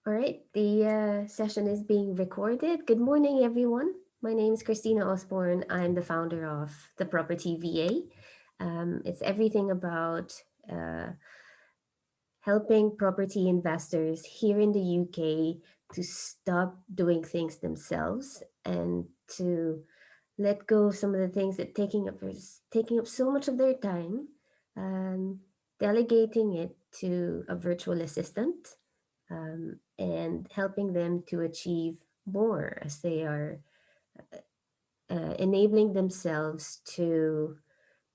All right, the session is being recorded. Good morning, everyone. My name is Christina Osborne. I'm the founder of the Property VA. It's everything about helping property investors here in the UK to stop doing things themselves and to let go of some of the things that taking up so much of their time, um, delegating it to a virtual assistant, and helping them to achieve more as they are enabling themselves to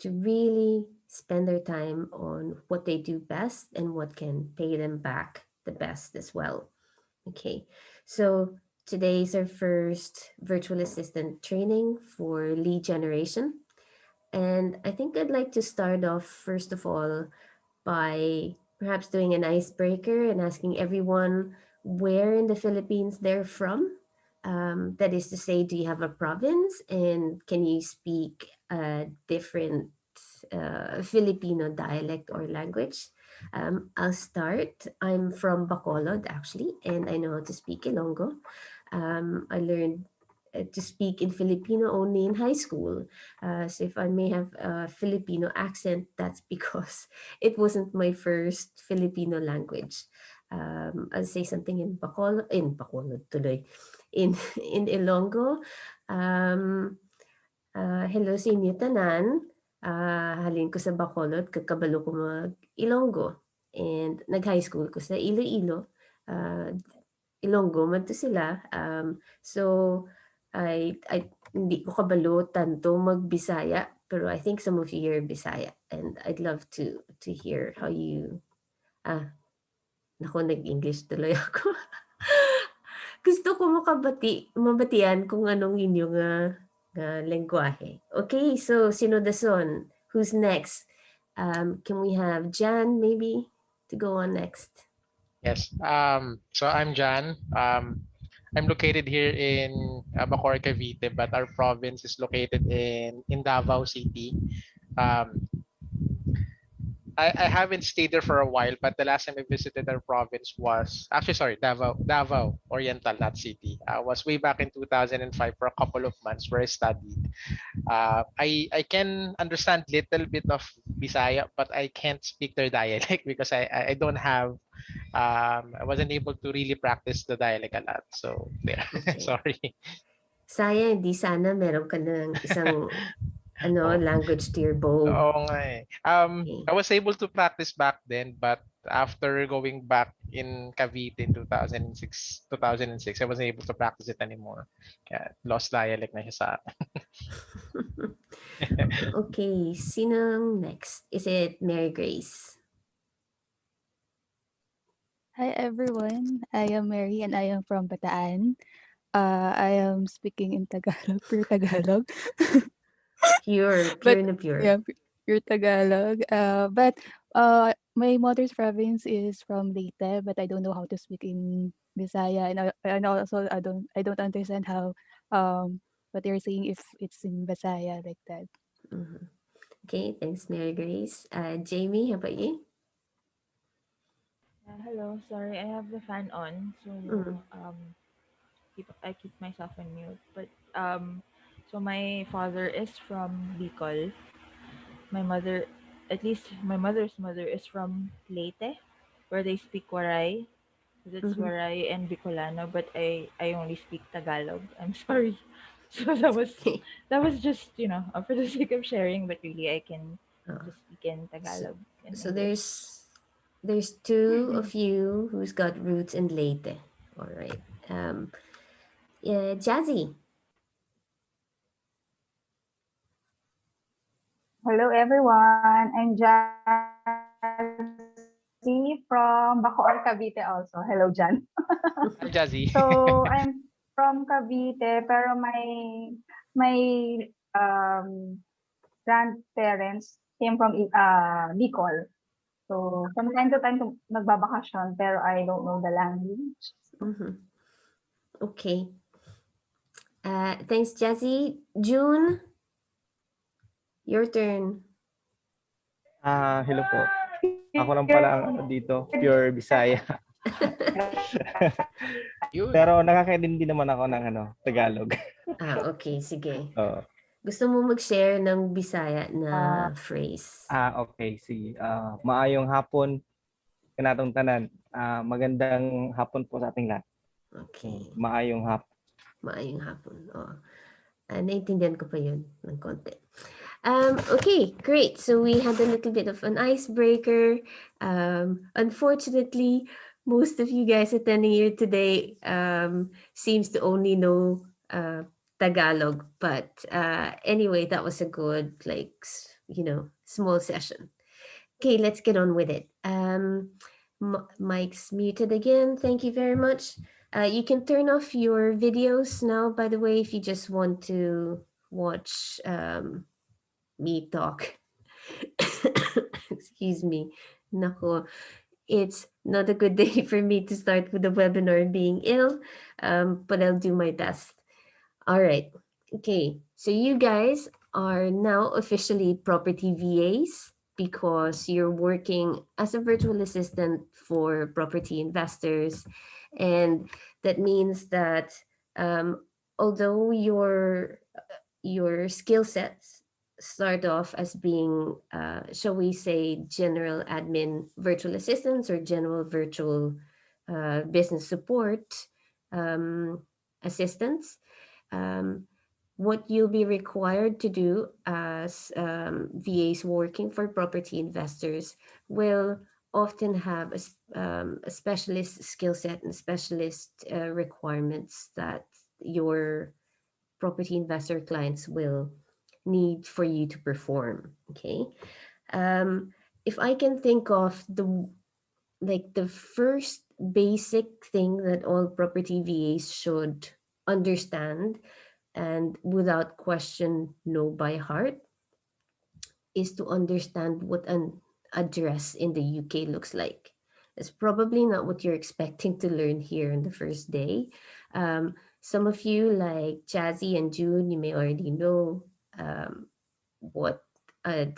really spend their time on what they do best and what can pay them back the best as well. Okay, so today's our first virtual assistant training for lead generation. And I think I'd like to start off, first of all, by perhaps doing an icebreaker and asking everyone where in the Philippines they're from. That is to say, do you have a province and can you speak a different Filipino dialect or language? I'll start. I'm from Bacolod, actually, and I know how to speak Ilonggo. I learned to speak in Filipino only in high school. So if I may have a Filipino accent, that's because it wasn't my first Filipino language. I'll say something in Bacolod tuloy, in in Ilonggo. Um, Hello sa inyo tanan. Halin ko sa Bacolod, kakabalo ko mag Ilonggo. And nag-high school ko sa Iloilo. Uh, Ilonggo man to sila. So, hindi ko kabalo tanto mag-Bisaya, pero I think some of you are Bisaya. And I'd love to hear how you, ah, naku, nag-English tuloy ako. Gusto ko mabatian kung anong inyong lengguwahe. Okay, so Sinodason, who's next? Can we have Jan maybe to go on next? Yes. So I'm Jan. I'm located here in Bacoor, Cavite, but our province is located in Davao City. Um, I haven't stayed there for a while, but the last time I visited our province was actually sorry, Davao Oriental, not city. Was way back in 2005 for a couple of months where I studied. I can understand little bit of Bisaya, but I can't speak their dialect because I don't have I wasn't able to really practice the dialect a lot. So there, Okay. sorry. Sayang, di sana meron ka ng isang Oh, language to your bow. oo nga eh. Okay. I was able to practice back then, but after going back in Cavite in 2006, I wasn't able to practice it anymore. Kaya lost dialect na siya sa akin. Okay, sinong next? Is it Mary Grace? Hi everyone, I am Mary and I am from Bataan. I am speaking in Tagalog, pure Tagalog. Pure But na pure. yeah, pure Tagalog. But my mother's province is from Leyte, but I don't know how to speak in Bisaya, and also I don't understand how what they're saying if it's in Bisaya like that. Mhm. Okay, thanks, Mary Grace. Jamie, how about you? Hello, sorry, I have the fan on, so Mm. I keep myself on mute. But so my father is from Bicol. My mother, at least my mother's mother, is from Leyte, where they speak Waray. That's Mm-hmm. Waray and Bicolano, but I only speak Tagalog. I'm sorry. So It's okay. that was just for the sake of sharing, but really I can Uh, just speak in so, Tagalog and so English. there's two of you who's got roots in Leyte. All right. Um, yeah, Jazzy. Hello everyone, I'm Jazzy from Bacoor, Cavite also. Hello Jan. Hi, So Jazzy. I'm from Cavite pero my um grandparents came from Bicol. So from time to time nagbabakasyon pero I don't know the language. Mm-hmm. Okay. Thanks, Jazzy. June, your turn. Hello po. Ako lang Weird pala ang ano dito, pure Bisaya. Yun. Pero nakakaintindi naman ako ng Tagalog. Okay, sige. Oo. Gusto mo mag-share ng Bisaya na Ah, phrase? Okay, sige. Maayong hapon kanatong tanan. Magandang hapon po sa ating lahat. Okay. Maayong hapon. Maayong hapon. Oh. Naintindihan ko pa yun ng konti. Okay, great. So we had a little bit of an icebreaker. Unfortunately, most of you guys attending here today seems to only know Tagalog. But anyway, that was a good, small session. Okay, let's get on with it. Mike's muted again. Thank you very much. You can turn off your videos now, by the way, if you just want to watch me talk. Excuse me. Nako, it's not a good day for me to start with the webinar being ill, but I'll do my best. All right. Okay. So you guys are now officially property VAs because you're working as a virtual assistant for property investors. And that means that although your skill sets start off as being, shall we say, general admin virtual assistants or general virtual business support assistants, um, what you'll be required to do as VAs working for property investors will often have a specialist skill set and specialist requirements that your property investor clients will need for you to perform. Okay. If I can think of the first basic thing that all property VAs should understand and without question know by heart is to understand what an address in the UK looks like. It's probably not what you're expecting to learn here in the first day. Some of you, like Jazzy and June, you may already know what a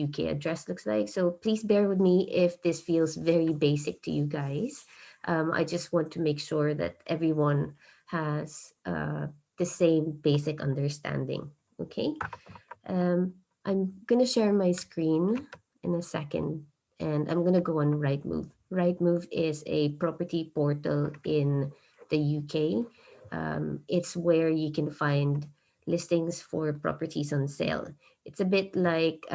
UK address looks like. So please bear with me if this feels very basic to you guys. I just want to make sure that everyone has the same basic understanding. Okay. I'm gonna share my screen in a second, and I'm gonna go on Rightmove. Rightmove is a property portal in the UK. It's where you can find listings for properties on sale. It's a bit like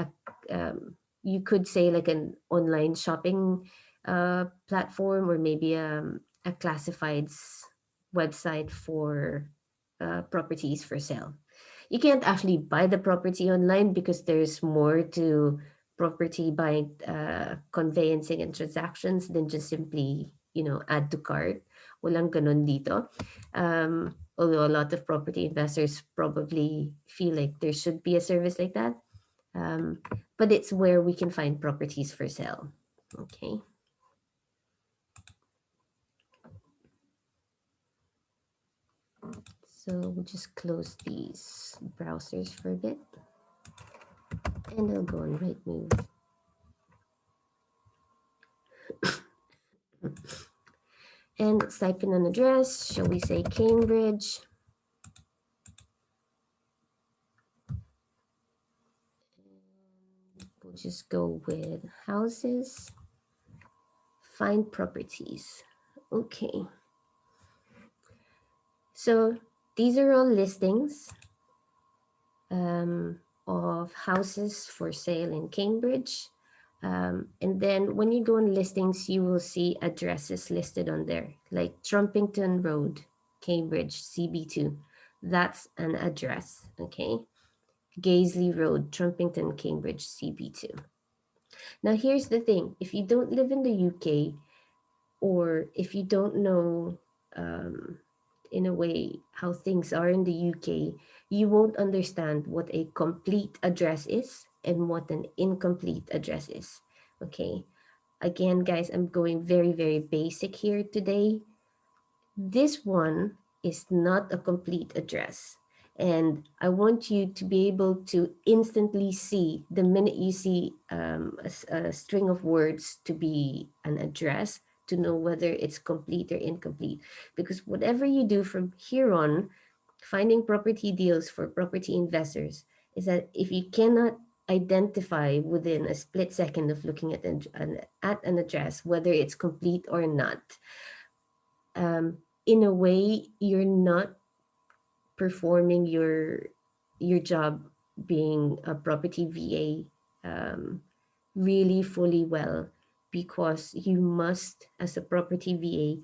you could say like an online shopping platform, or maybe a classifieds website for properties for sale. You can't actually buy the property online because there's more to property buying, conveyancing and transactions than just simply, add to cart. Walang ganon dito. Although a lot of property investors probably feel like there should be a service like that. But it's where we can find properties for sale. Okay. So we'll just close these browsers for a bit. And I'll go on Rightmove. And let's type in an address. Shall we say Cambridge? We'll just go with houses. Find properties. Okay. So these are all listings of houses for sale in Cambridge. And then when you go on listings, you will see addresses listed on there, like Trumpington Road, Cambridge, CB2. That's an address, okay? Gaisley Road, Trumpington, Cambridge, CB2. Now, here's the thing. If you don't live in the UK, or if you don't know, in a way, how things are in the UK, you won't understand what a complete address is and what an incomplete address is. Okay. Again, guys, I'm going very, very basic here today. This one is not a complete address. And I want you to be able to instantly see the minute you see a string of words to be an address, to know whether it's complete or incomplete. Because whatever you do from here on, finding property deals for property investors is that if you cannot identify within a split second of looking at an address whether it's complete or not, in a way you're not performing your job being a property VA really fully well, because you must, as a property VA,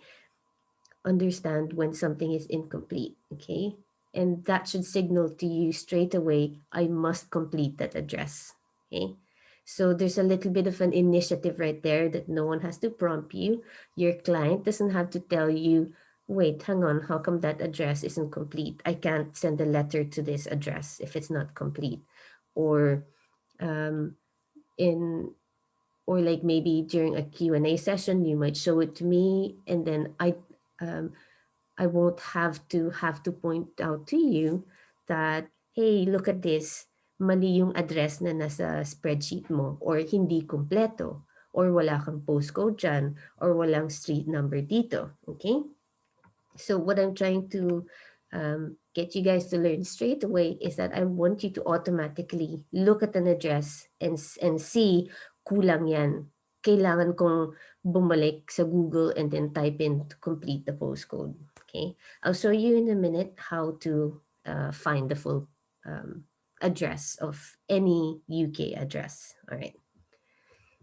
understand when something is incomplete, okay? And that should signal to you straight away, I must complete that address, okay? So there's a little bit of an initiative right there that no one has to prompt you. Your client doesn't have to tell you, wait, hang on, how come that address isn't complete? I can't send a letter to this address if it's not complete. Or um, in or like maybe during a Q&A session, you might show it to me, and then um, I won't have to point out to you that, hey, look at this, mali yung address na nasa spreadsheet mo, or hindi kumpleto, or wala kang postcode dyan, or walang street number dito, okay? So what I'm trying to get you guys to learn straight away is that I want you to automatically look at an address and see kulang yan. Kailangan kong bumalik sa Google and then type in to complete the postcode. Okay, I'll show you in a minute how to find the full address of any UK address. All right.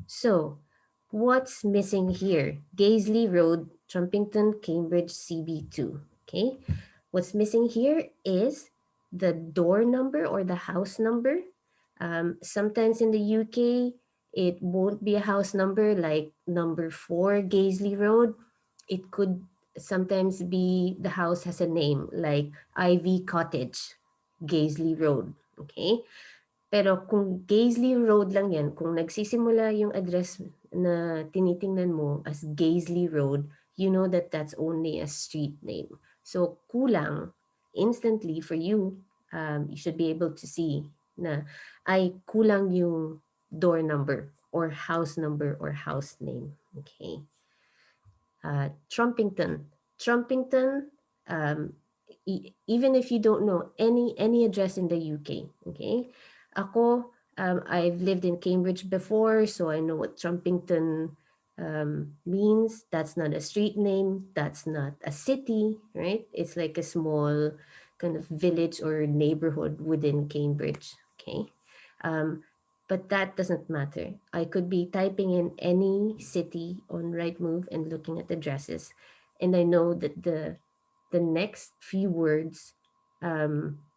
So, what's missing here? Gaisley Road, Trumpington, Cambridge, CB2. Okay, what's missing here is the door number or the house number. Sometimes in the UK, it won't be a house number like number 4 Gaisley Road. It could sometimes be the house has a name like Ivy Cottage, Gaisley Road. Okay, pero kung Gaisley Road lang yan, kung nagsisimula yung address na tinitingnan mo as Gaisley Road, you know that that's only a street name. So kulang, instantly for you, you should be able to see na ay kulang yung door number or house number or house name. Okay. Trumpington. Trumpington, um, even if you don't know any address in the UK, okay? Ako, I've lived in Cambridge before, so I know what Trumpington means. That's not a street name. That's not a city, right? It's like a small kind of village or neighborhood within Cambridge, okay? Um, but that doesn't matter. I could be typing in any city on Rightmove and looking at addresses, and I know that the next few words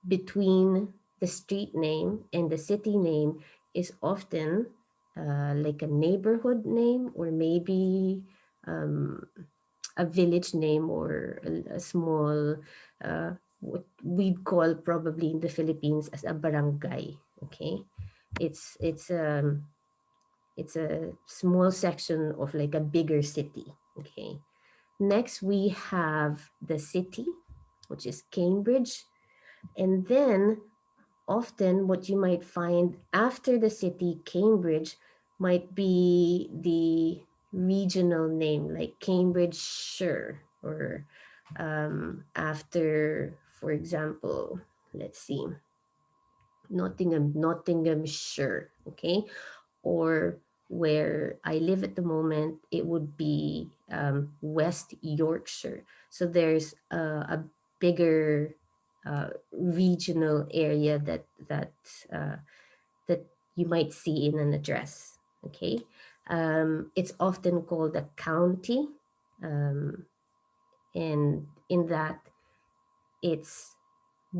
between the street name and the city name is often like a neighborhood name, or maybe um, a village name, or a small what we'd call probably in the Philippines as a barangay. Okay, it's it's um it's a small section of like a bigger city. Okay, next we have the city, which is Cambridge, and then often what you might find after the city Cambridge might be the regional name like Cambridgeshire, or after, for example, let's see, Nottinghamshire, okay? Or where I live at the moment, it would be West Yorkshire. So there's a bigger regional area uh, that you might see in an address. Okay, it's often called a county, um, and in that it's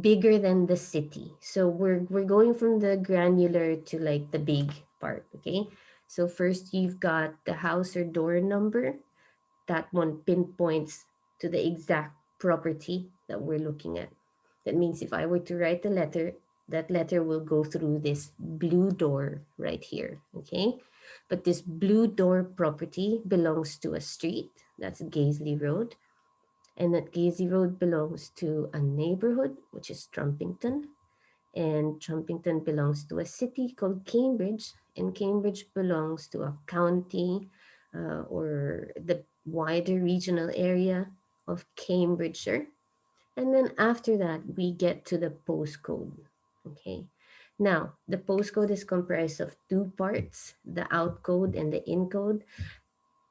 bigger than the city. So we're going from the granular to like the big part, okay? So first you've got the house or door number. That one pinpoints to the exact property that we're looking at. That means if I were to write a letter, that letter will go through this blue door right here, okay? But this blue door property belongs to a street, that's Gaisley Road, and that Gaisley Road belongs to a neighborhood, which is Trumpington, and Trumpington belongs to a city called Cambridge, and Cambridge belongs to a county, or wider regional area of Cambridgeshire. And then after that, we get to the postcode. Okay. Now, the postcode is comprised of two parts, the outcode and the incode.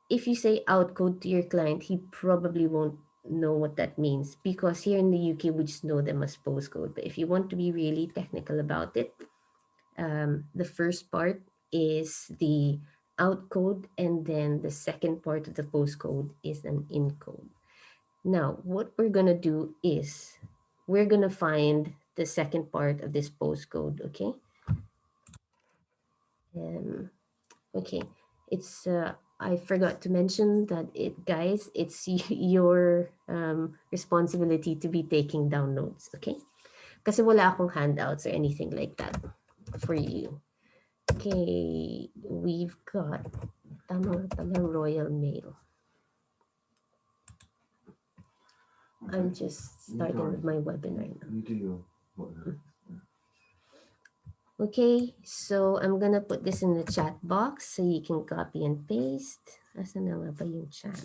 If you say outcode to your client, he probably won't know what that means because here in the UK, we just know them as postcode. But if you want to be really technical about it, the first part is the outcode, and then the second part of the postcode is an encode. Now, what we're gonna do is we're gonna find the second part of this postcode, okay? Um, okay, it's I forgot to mention that guys, it's your responsibility to be taking down notes, okay? Kasi wala akong handouts or anything like that for you. Okay, we've got tama Royal Mail. I'm just starting with my webinar now. Okay, so I'm gonna put this in the chat box so you can copy and paste. Asan na nga ba yung chat?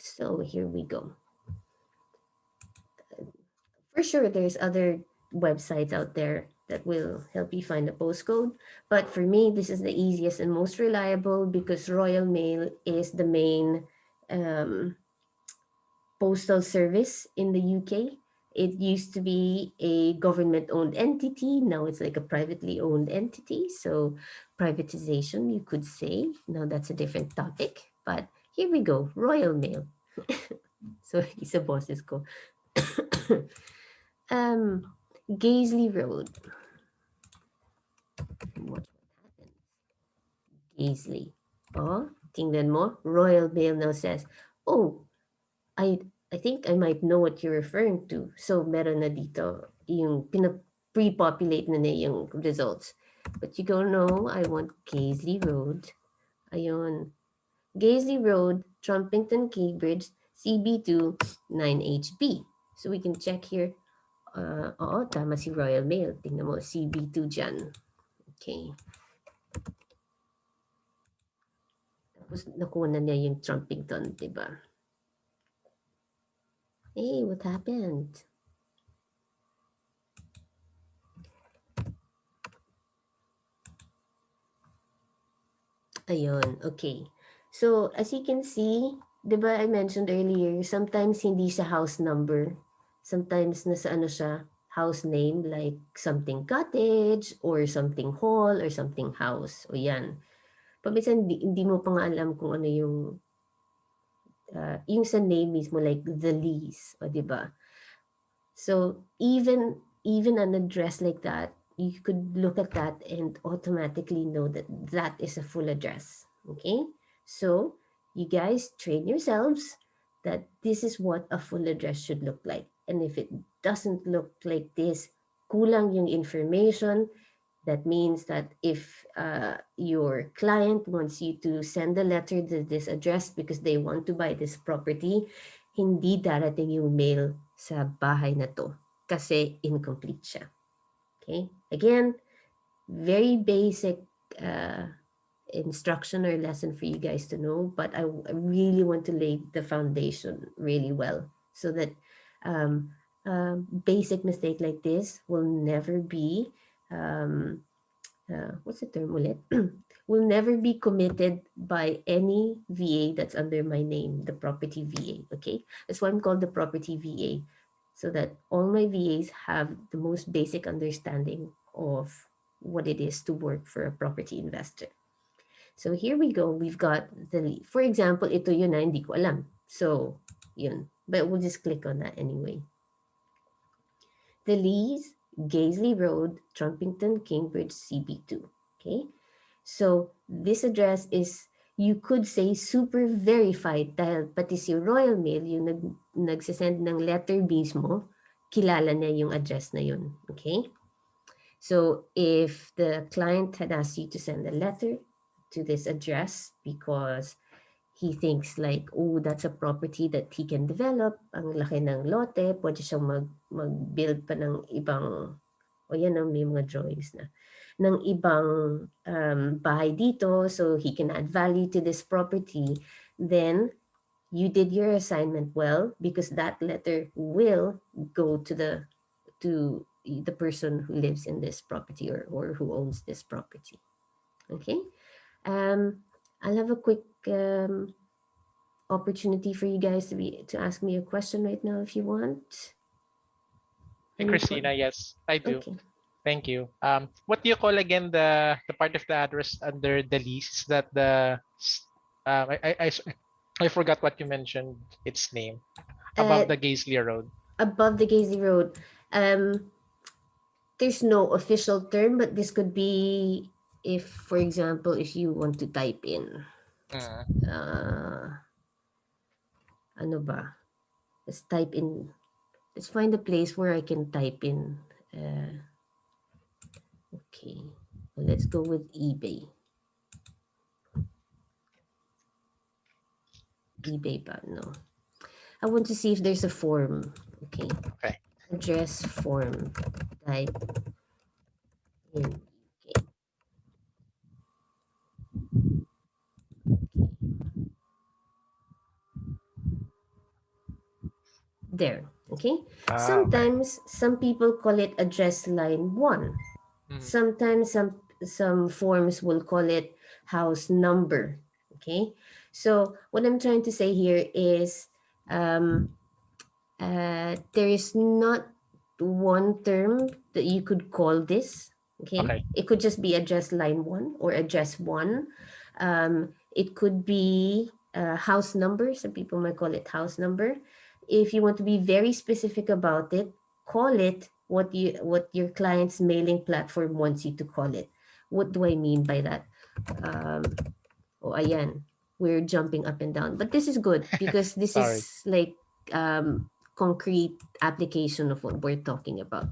So here we go. For sure, there's other websites out there that will help you find the postcode. But for me, this is the easiest and most reliable because Royal Mail is the main postal service in the UK. It used to be a government owned entity. Now it's like a privately owned entity. So privatization, you could say. Now that's a different topic. But here we go, Royal Mail. So isa boses ko. Gaisley Road. Watch what happens. Gaisley. Oh, tingnan mo. Royal Mail now says, oh, I I think I might know what you're referring to. So meron na dito yung pre-populate na yung results. But you go, no, I want Gaisley Road. Ayun. Gaisley Road, Trumpington, Cambridge, CB2, 9HB. So we can check here. Oo, tama si Royal Mail. Tingnan mo, CB2 dyan. Okay. Tapos nakuha na niya yung Trumpington, diba? Hey, what happened? Ayun, okay. So, as you can see, di ba I mentioned earlier, sometimes hindi siya house number. Sometimes nasa ano siya, house name like something cottage or something hall or something house. O yan. Paminsan hindi mo pa nga alam kung ano yung sa name mismo like the lease. O di ba? So even an address like that, you could look at that and automatically know that that is a full address. Okay, so you guys train yourselves that this is what a full address should look like. And if it doesn't look like this, kulang yung information. That means that if your client wants you to send a letter to this address because they want to buy this property, hindi darating yung mail sa bahay na to kasi incomplete siya. Okay? Again, very basic instruction or lesson for you guys to know, but I really want to lay the foundation really well so that basic mistake like this will never be what's the term ulit? Will never be committed by any VA that's under my name, the property VA. Okay, that's why I'm called the property VA, so that all my VAs have the most basic understanding of what it is to work for a property investor. So here we go. We've got for example, ito yun na hindi ko alam. So yun, but we'll just click on that anyway. The lease, Gaisley Road, Trumpington, Cambridge, CB2. Okay, so this address is, you could say, super verified dahil pati si Royal Mail, yung nagsisend ng letter mismo, kilala niya yung address na yun. Okay, so if the client had asked you to send a letter to this address because he thinks like, oh, that's a property that he can develop. Ang laki ng lote, pwede siyang mag-build pa ng ibang O yan, may mga drawings na ng ibang bahay dito, so he can add value to this property, then you did your assignment well because that letter will go to the person who lives in this property, or who owns this property. Okay. I'll have a quick opportunity for you guys to ask me a question right now if you want. Hey, Any Christina, yes, I do. Okay. Thank you. What do you call again the part of the address under the lease that I forgot what you mentioned its name Uh, above the Gaisley Road. above the Gaisley Road, there's no official term, but this could be, if, for example, if you want to type in, Mm. ano ba? Let's type in. Let's find a place where I can type in. Okay. Well, let's go with eBay. eBay ba? No. I want to see if there's a form. Okay. Okay. Address form. Type in. Okay. There. Okay. Okay. Sometimes some people call it address line 1. Mm. Sometimes some forms will call it house number. Okay. So what I'm trying to say here is there is not one term that you could call this. Okay. Okay. It could just be address line 1 or address 1. It could be house number. Some people might call it house number. If you want to be very specific about it, call it what your client's mailing platform wants you to call it. What do I mean by that? Oh, ayan. We're jumping up and down. But this is good because this Sorry. is like concrete application of what we're talking about.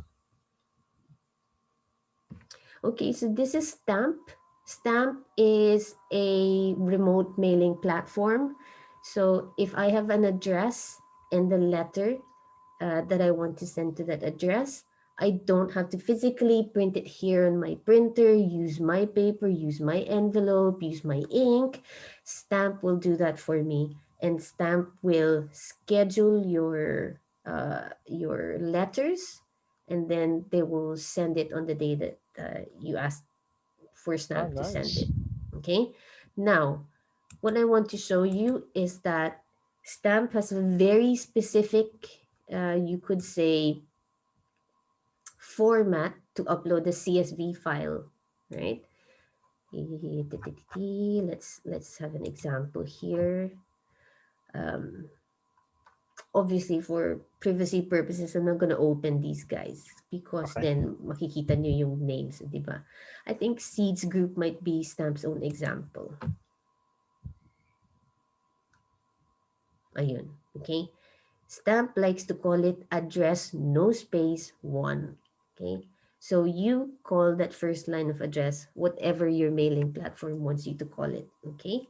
Okay, so this is Stamp. Stamp is a remote mailing platform. So if I have an address and the letter that I want to send to that address, I don't have to physically print it here on my printer, use my paper, use my envelope, use my ink. Stamp will do that for me, and Stamp will schedule your letters, and then they will send it on the day that you ask for Oh, Stamp to send nice. it. Okay. Now, what I want to show you is that Stamp has a very specific, you could say, format to upload the CSV file, right? Let's have an example here. Obviously, for privacy purposes, I'm not gonna open these guys because Okay. then makikita nyo yung names, di ba? I think Seeds Group might be Stamp's own example. Ayun, okay? Stamp likes to call it address no space 1. Okay, so you call that first line of address whatever your mailing platform wants you to call it. Okay,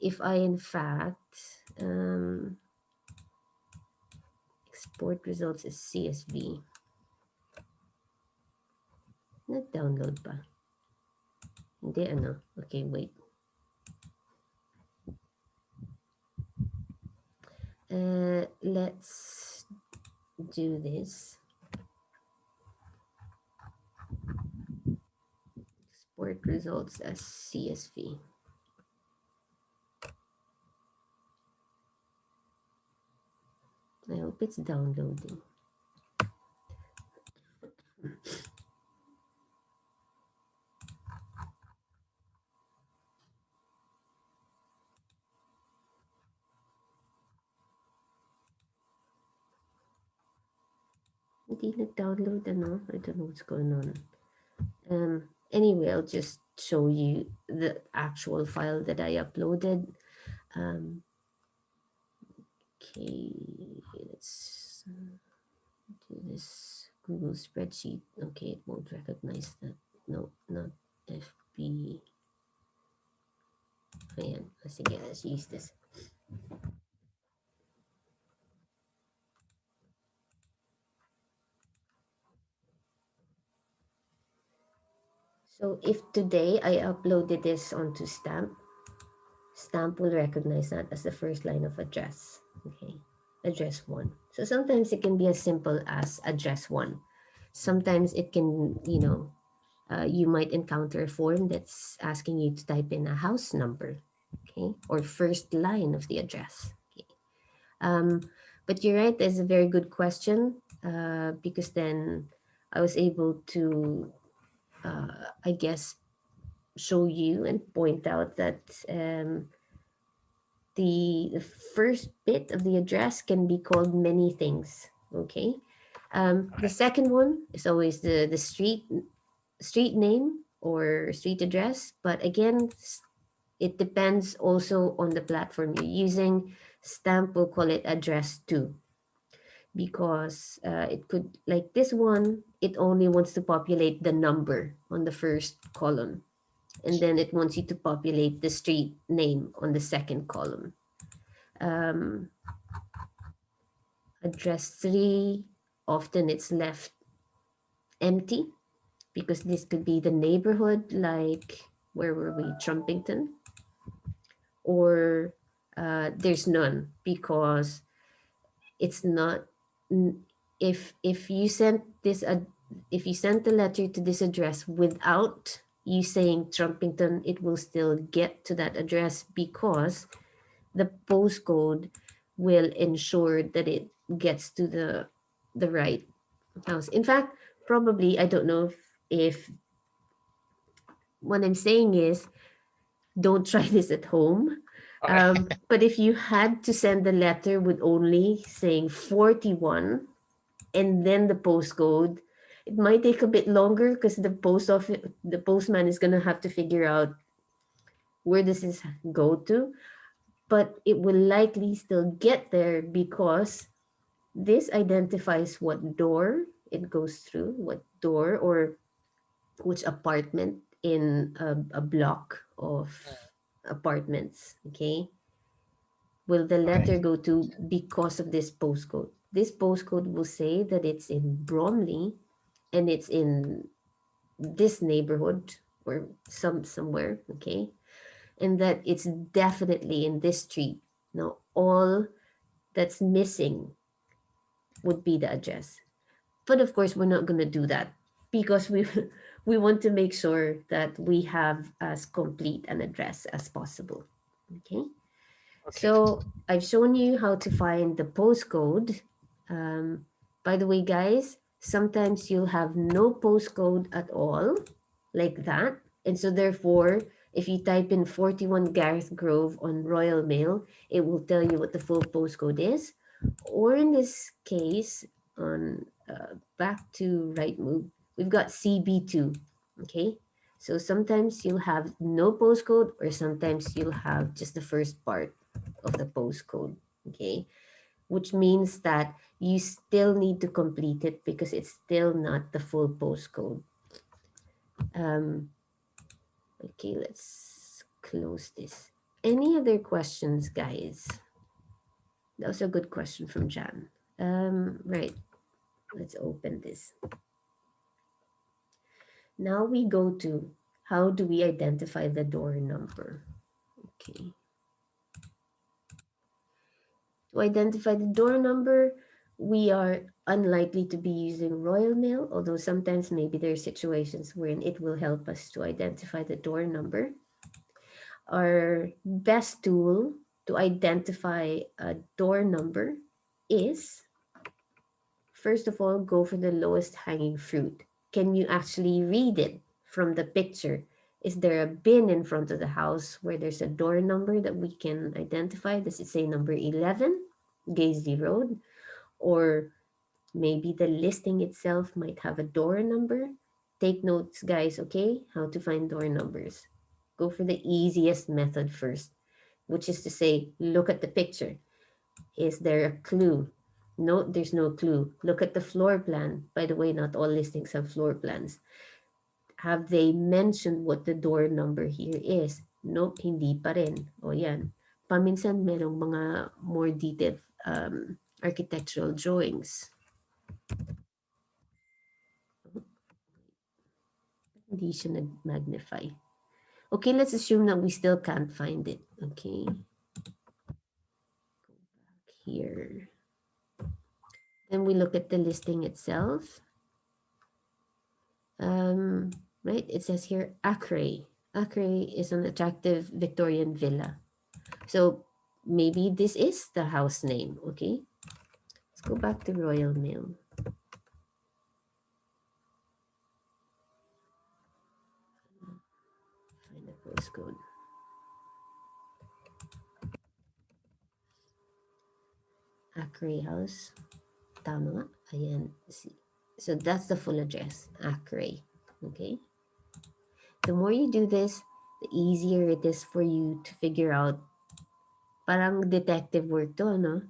if I in fact export results as CSV, not download pa. Hindi ano. Okay, wait. Let's do this. Export results as CSV. I hope it's downloading. Hindi nag-download ano. I don't know what's going on. Anyway, I'll just show you the actual file that I uploaded. Okay, let's do this Google spreadsheet. Okay, it won't recognize that. No, not FB. Ayan. Sige, let's use this. So if today I uploaded this onto Stamp, Stamp will recognize that as the first line of address. Okay, address one. So sometimes it can be as simple as address one. Sometimes it can, you might encounter a form that's asking you to type in a house number, okay, or first line of the address. Okay. But you're right, that's a very good question, because then I was able to, I guess, show you and point out that the first bit of the address can be called many things. Okay. The Okay. second one is always the street name or street address, but again, it depends also on the platform you're using. Stamp will call it address two, because it could, like this one, it only wants to populate the number on the first column, and then it wants you to populate the street name on the second column. um, Address 3, often it's left empty, because this could be the neighborhood, like where were we, Trumpington, or there's none, because it's not if you sent this if you sent the letter to this address without you saying Trumpington, it will still get to that address, because the postcode will ensure that it gets to the right house. In fact, probably, I don't know if what I'm saying is, don't try this at home. Okay. But if you had to send the letter with only saying 41 and then the postcode, it might take a bit longer, because the postman is gonna have to figure out where does this go to, but it will likely still get there, because this identifies what door it goes through, what door or which apartment in a block of apartments. Okay, will the Okay. letter go to because of this postcode? This postcode will say that it's in Bromley and it's in this neighborhood or somewhere. Okay, and that it's definitely in this street. Now all that's missing would be the address. But of course, we're not going to do that, because we we want to make sure that we have as complete an address as possible. Okay. Okay. So I've shown you how to find the postcode. Um, by the way, guys, sometimes you'll have no postcode at all, like that. And so therefore, if you type in 41 Gareth Grove on Royal Mail, it will tell you what the full postcode is. Or in this case, on back to right move, we've got CB2. Okay. So sometimes you'll have no postcode, or sometimes you'll have just the first part of the postcode. Okay, which means that you still need to complete it, because it's still not the full postcode. um okay, let's close this. Any other questions, guys? That was a good question from Jan. Right, let's open this. Now we go to, how do we identify the door number? Okay, to identify the door number, we are unlikely to be using Royal Mail, although sometimes maybe there are situations wherein it will help us to identify the door number. Our best tool to identify a door number is, first of all, go for the lowest hanging fruit. Can you actually read it from the picture? Is there a bin in front of the house where there's a door number that we can identify? Does it say number 11, Gaisley Road? Or maybe the listing itself might have a door number. Take notes, guys, okay? How to find door numbers. Go for the easiest method first, which is to say, look at the picture. Is there a clue? No, there's no clue. Look at the floor plan. By the way, not all listings have floor plans. Have they mentioned what the door number here is? Nope, hindi pa rin. O yan. Paminsan merong mga more detailed architectural drawings. Hindi siya nag-magnify. Okay, let's assume that we still can't find it. Okay. Go back here. Then we look at the listing itself. Right, it says here Acre. Acre is an attractive Victorian villa. So maybe this is the house name. Okay, let's go back to Royal Mail. Find the postcode. Acre House. Tama nga. Ayan. See. So that's the full address. Acre. Okay. The more you do this, the easier it is for you to figure out. Parang detective work to, no?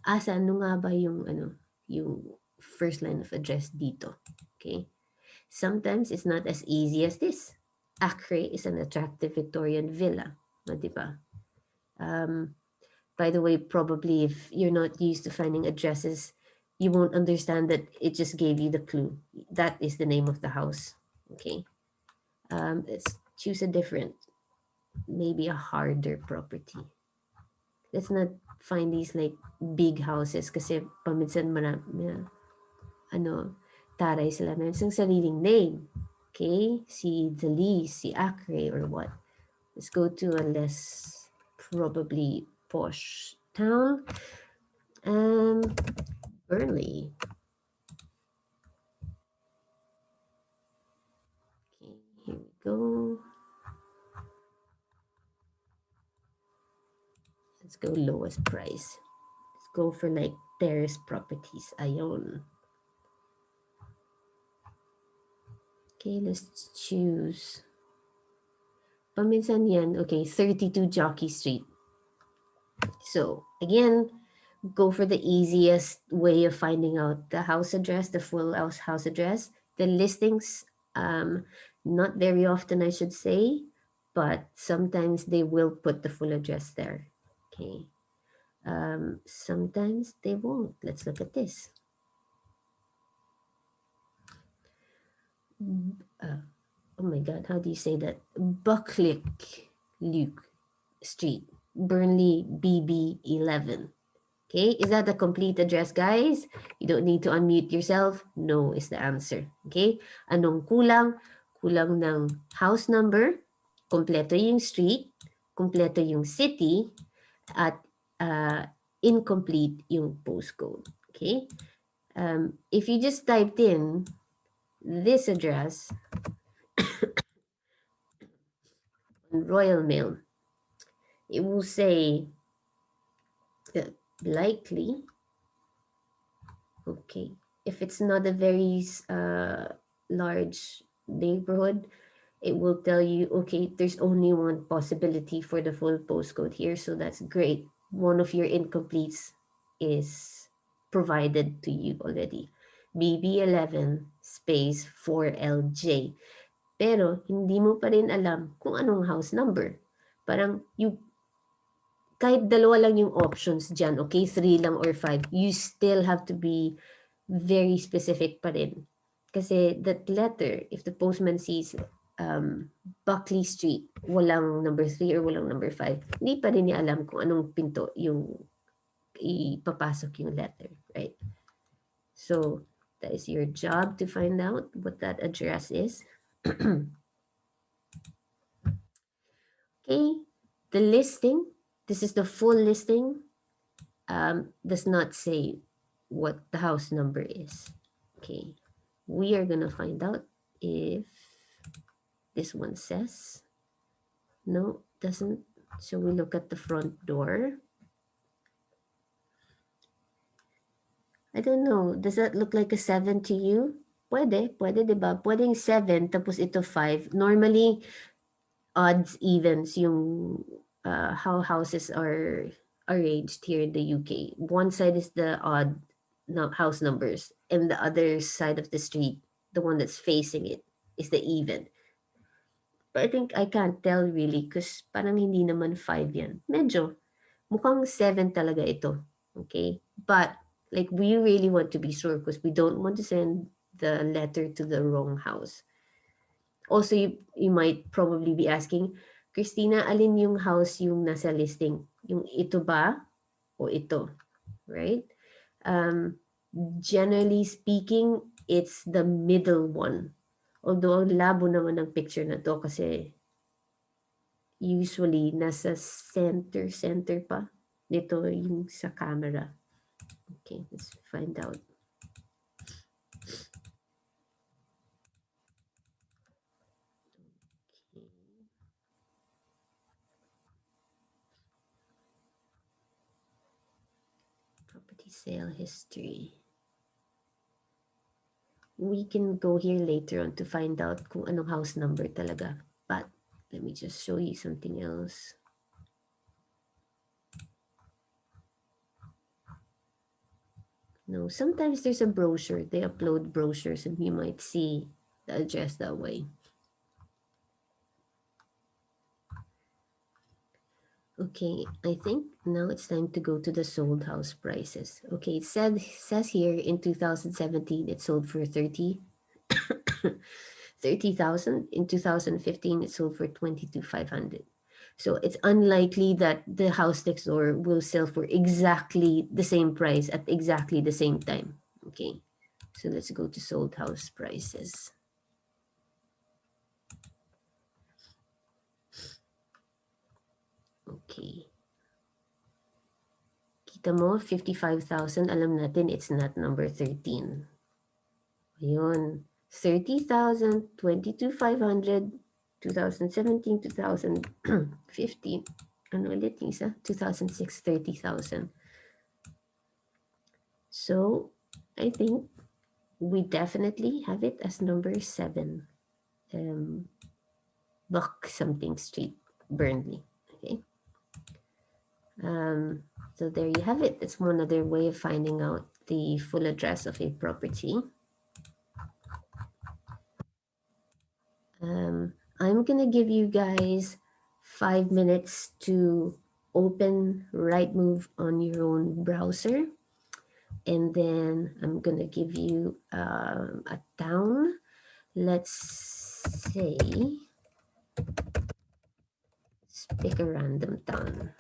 Ano nga ba yung first line of address dito? Okay. Sometimes it's not as easy as this. Acre is an attractive Victorian villa. Di ba? By the way, probably if you're not used to finding addresses, you won't understand that it just gave you the clue. That is the name of the house. Okay. Let's choose a different, maybe a harder property. Let's not find these like big houses kasi paminsan taray sila. Meron silang sariling name. Okay? Si Delis, si Acre, or what. Let's go to a less probably posh town. Burnley. Okay, here we go. Let's go lowest price. Let's go for like terrace properties. Ayon. Okay, let's choose. Paminsan yan. Okay, 32 Jockey Street. So, again, go for the easiest way of finding out the house address, the full house address. The listings, not very often, I should say, but sometimes they will put the full address there. Okay. Sometimes they won't. Let's look at this. Oh my God, how do you say that? Bucklick Luke Street, Burnley, BB 11. Okay, is that the complete address, guys? You don't need to unmute yourself. No is the answer. Okay, anong kulang? Kulang ng house number, kompleto yung street, kompleto yung city, at incomplete yung postcode. Okay, if you just typed in this address on Royal Mail, it will say that likely, okay, if it's not a very large neighborhood, it will tell you, okay, there's only one possibility for the full postcode here, so that's great. One of your incompletes is provided to you already. BB11 space 4LJ. Pero hindi mo pa rin alam kung anong house number. Parang kahit dalawa lang yung options dyan, okay, 3 lang or 5, you still have to be very specific pa rin. Kasi that letter, if the postman sees Buckley Street, walang number 3 or walang number 5, hindi pa rin niya alam kung anong pinto yung ipapasok yung letter, right? So, that is your job to find out what that address is. Okay, the listing, this is the full listing, does not say what the house number is. Okay, we are gonna find out if this one says. No, doesn't. So we look at the front door. I don't know, does that look like a 7 to you? Pwede, diba? Pwedeng 7 tapos ito 5. Normally, odds, evens yung how houses are arranged here in the UK. One side is the odd house numbers, and the other side of the street, the one that's facing it, is the even. But I think I can't tell really because parang hindi naman 5 yan. Medyo, mukhang 7 talaga ito. Okay? But, like, we really want to be sure because we don't want to send the letter to the wrong house. Also, you might probably be asking, Christina, alin yung house yung nasa listing? Yung ito ba o ito? Right? Um, Generally speaking, it's the middle one. Although, ang labo naman ng picture na to kasi usually nasa center pa nito yung sa camera. Okay, let's find out. Okay. Property sale history. We can go here later on to find out kung anong house number talaga. But let me just show you something else. No, sometimes there's a brochure. They upload brochures and you might see the address that way. Okay, I think now it's time to go to the sold house prices. Okay, it says here in 2017 it sold for 30,000. In 2015 it sold for 22,500. So it's unlikely that the house next door will sell for exactly the same price at exactly the same time. Okay, so let's go to sold house prices. Okay. Kita mo, 55,000. Alam natin, it's not number 13. Ayun. 30,000, 22,500, 2017, 2015. Ano ulit yung isa? 2006, 30,000. So, I think we definitely have it as number 7. Buck something Street, Burnley. Okay. So there you have it. It's one other way of finding out the full address of a property. I'm gonna give you guys 5 minutes to open Rightmove on your own browser, and then I'm gonna give you a town. Let's say, let's pick a random town.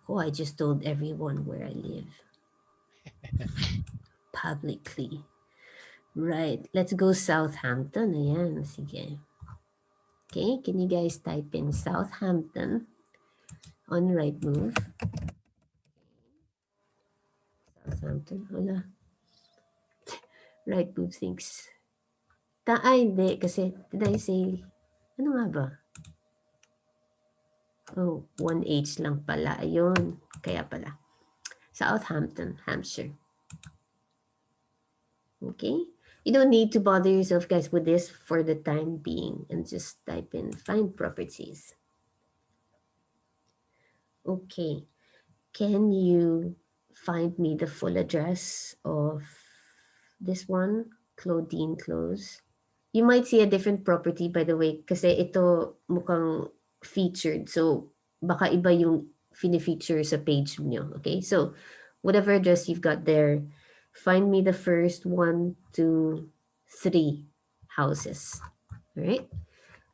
Oh, I just told everyone where I live publicly. Right, let's go Southampton. Ayan, sige. Okay, can you guys type in Southampton on Rightmove? Southampton, wala. Rightmove thinks. Hindi, kasi, did I say, ano nga ba? Oh, 1H lang pala. Ayun, kaya pala. Southampton, Hampshire. Okay? You don't need to bother yourself, guys, with this for the time being, and just type in find properties. Okay. Can you find me the full address of this one? Claudine Close. You might see a different property, by the way, kasi ito mukhang featured. So, baka iba yung fini-feature sa page nyo. Okay? So, whatever address you've got there, find me the first 1, 2, 3 houses. All right?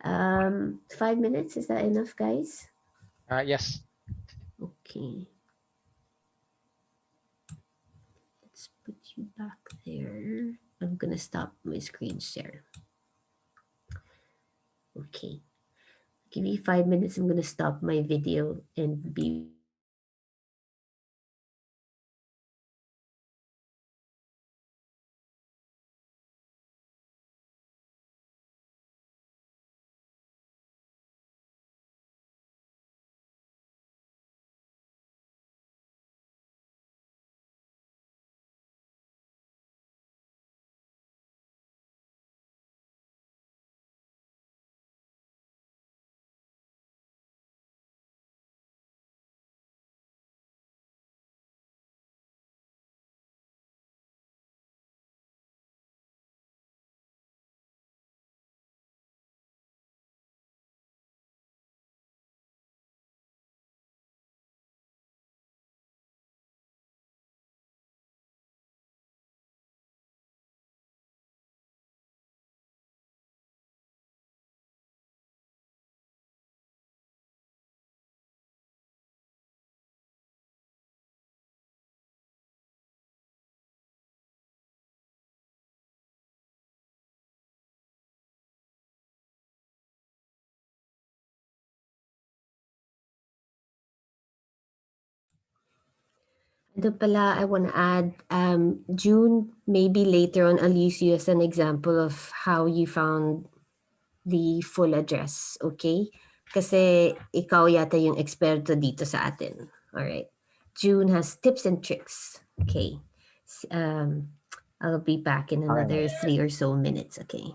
5 minutes, is that enough, guys? Yes. Okay. Let's put you back there. I'm gonna stop my screen share. Okay. Give me 5 minutes. I'm gonna stop my video and be pala, I want to add, June, maybe later on, I'll use you as an example of how you found the full address, okay? Kasi ikaw yata yung eksperto dito sa atin. Alright. June has tips and tricks. Okay. I'll be back in another 3 or so minutes, okay?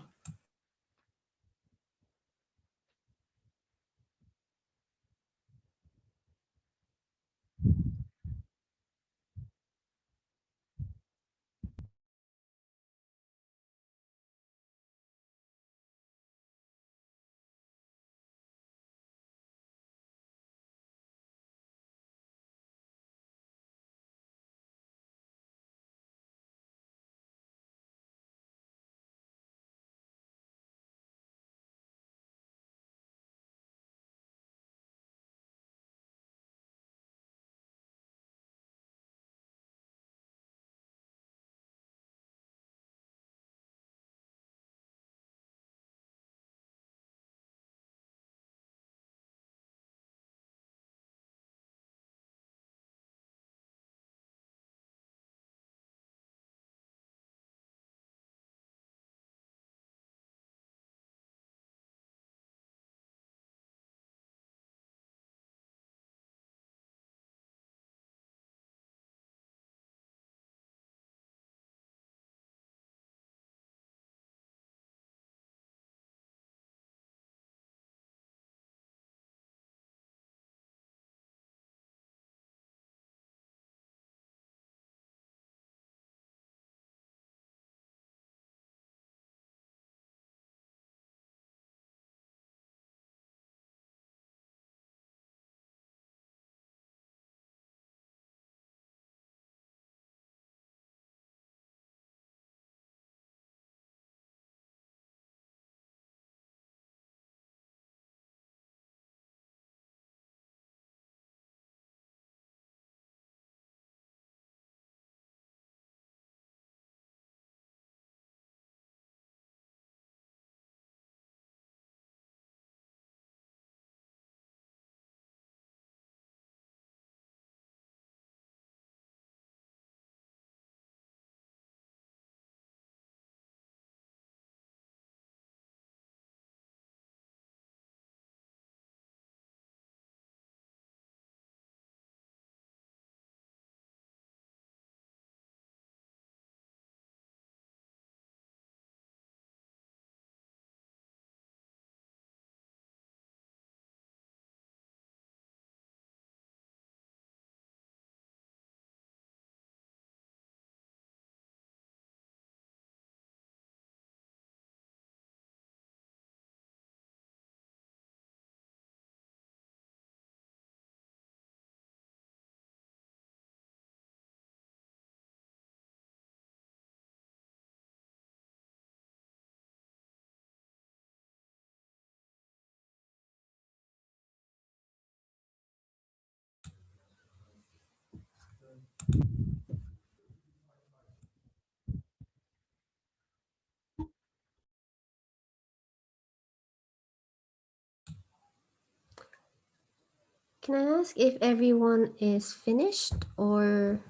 Can I ask if everyone is finished or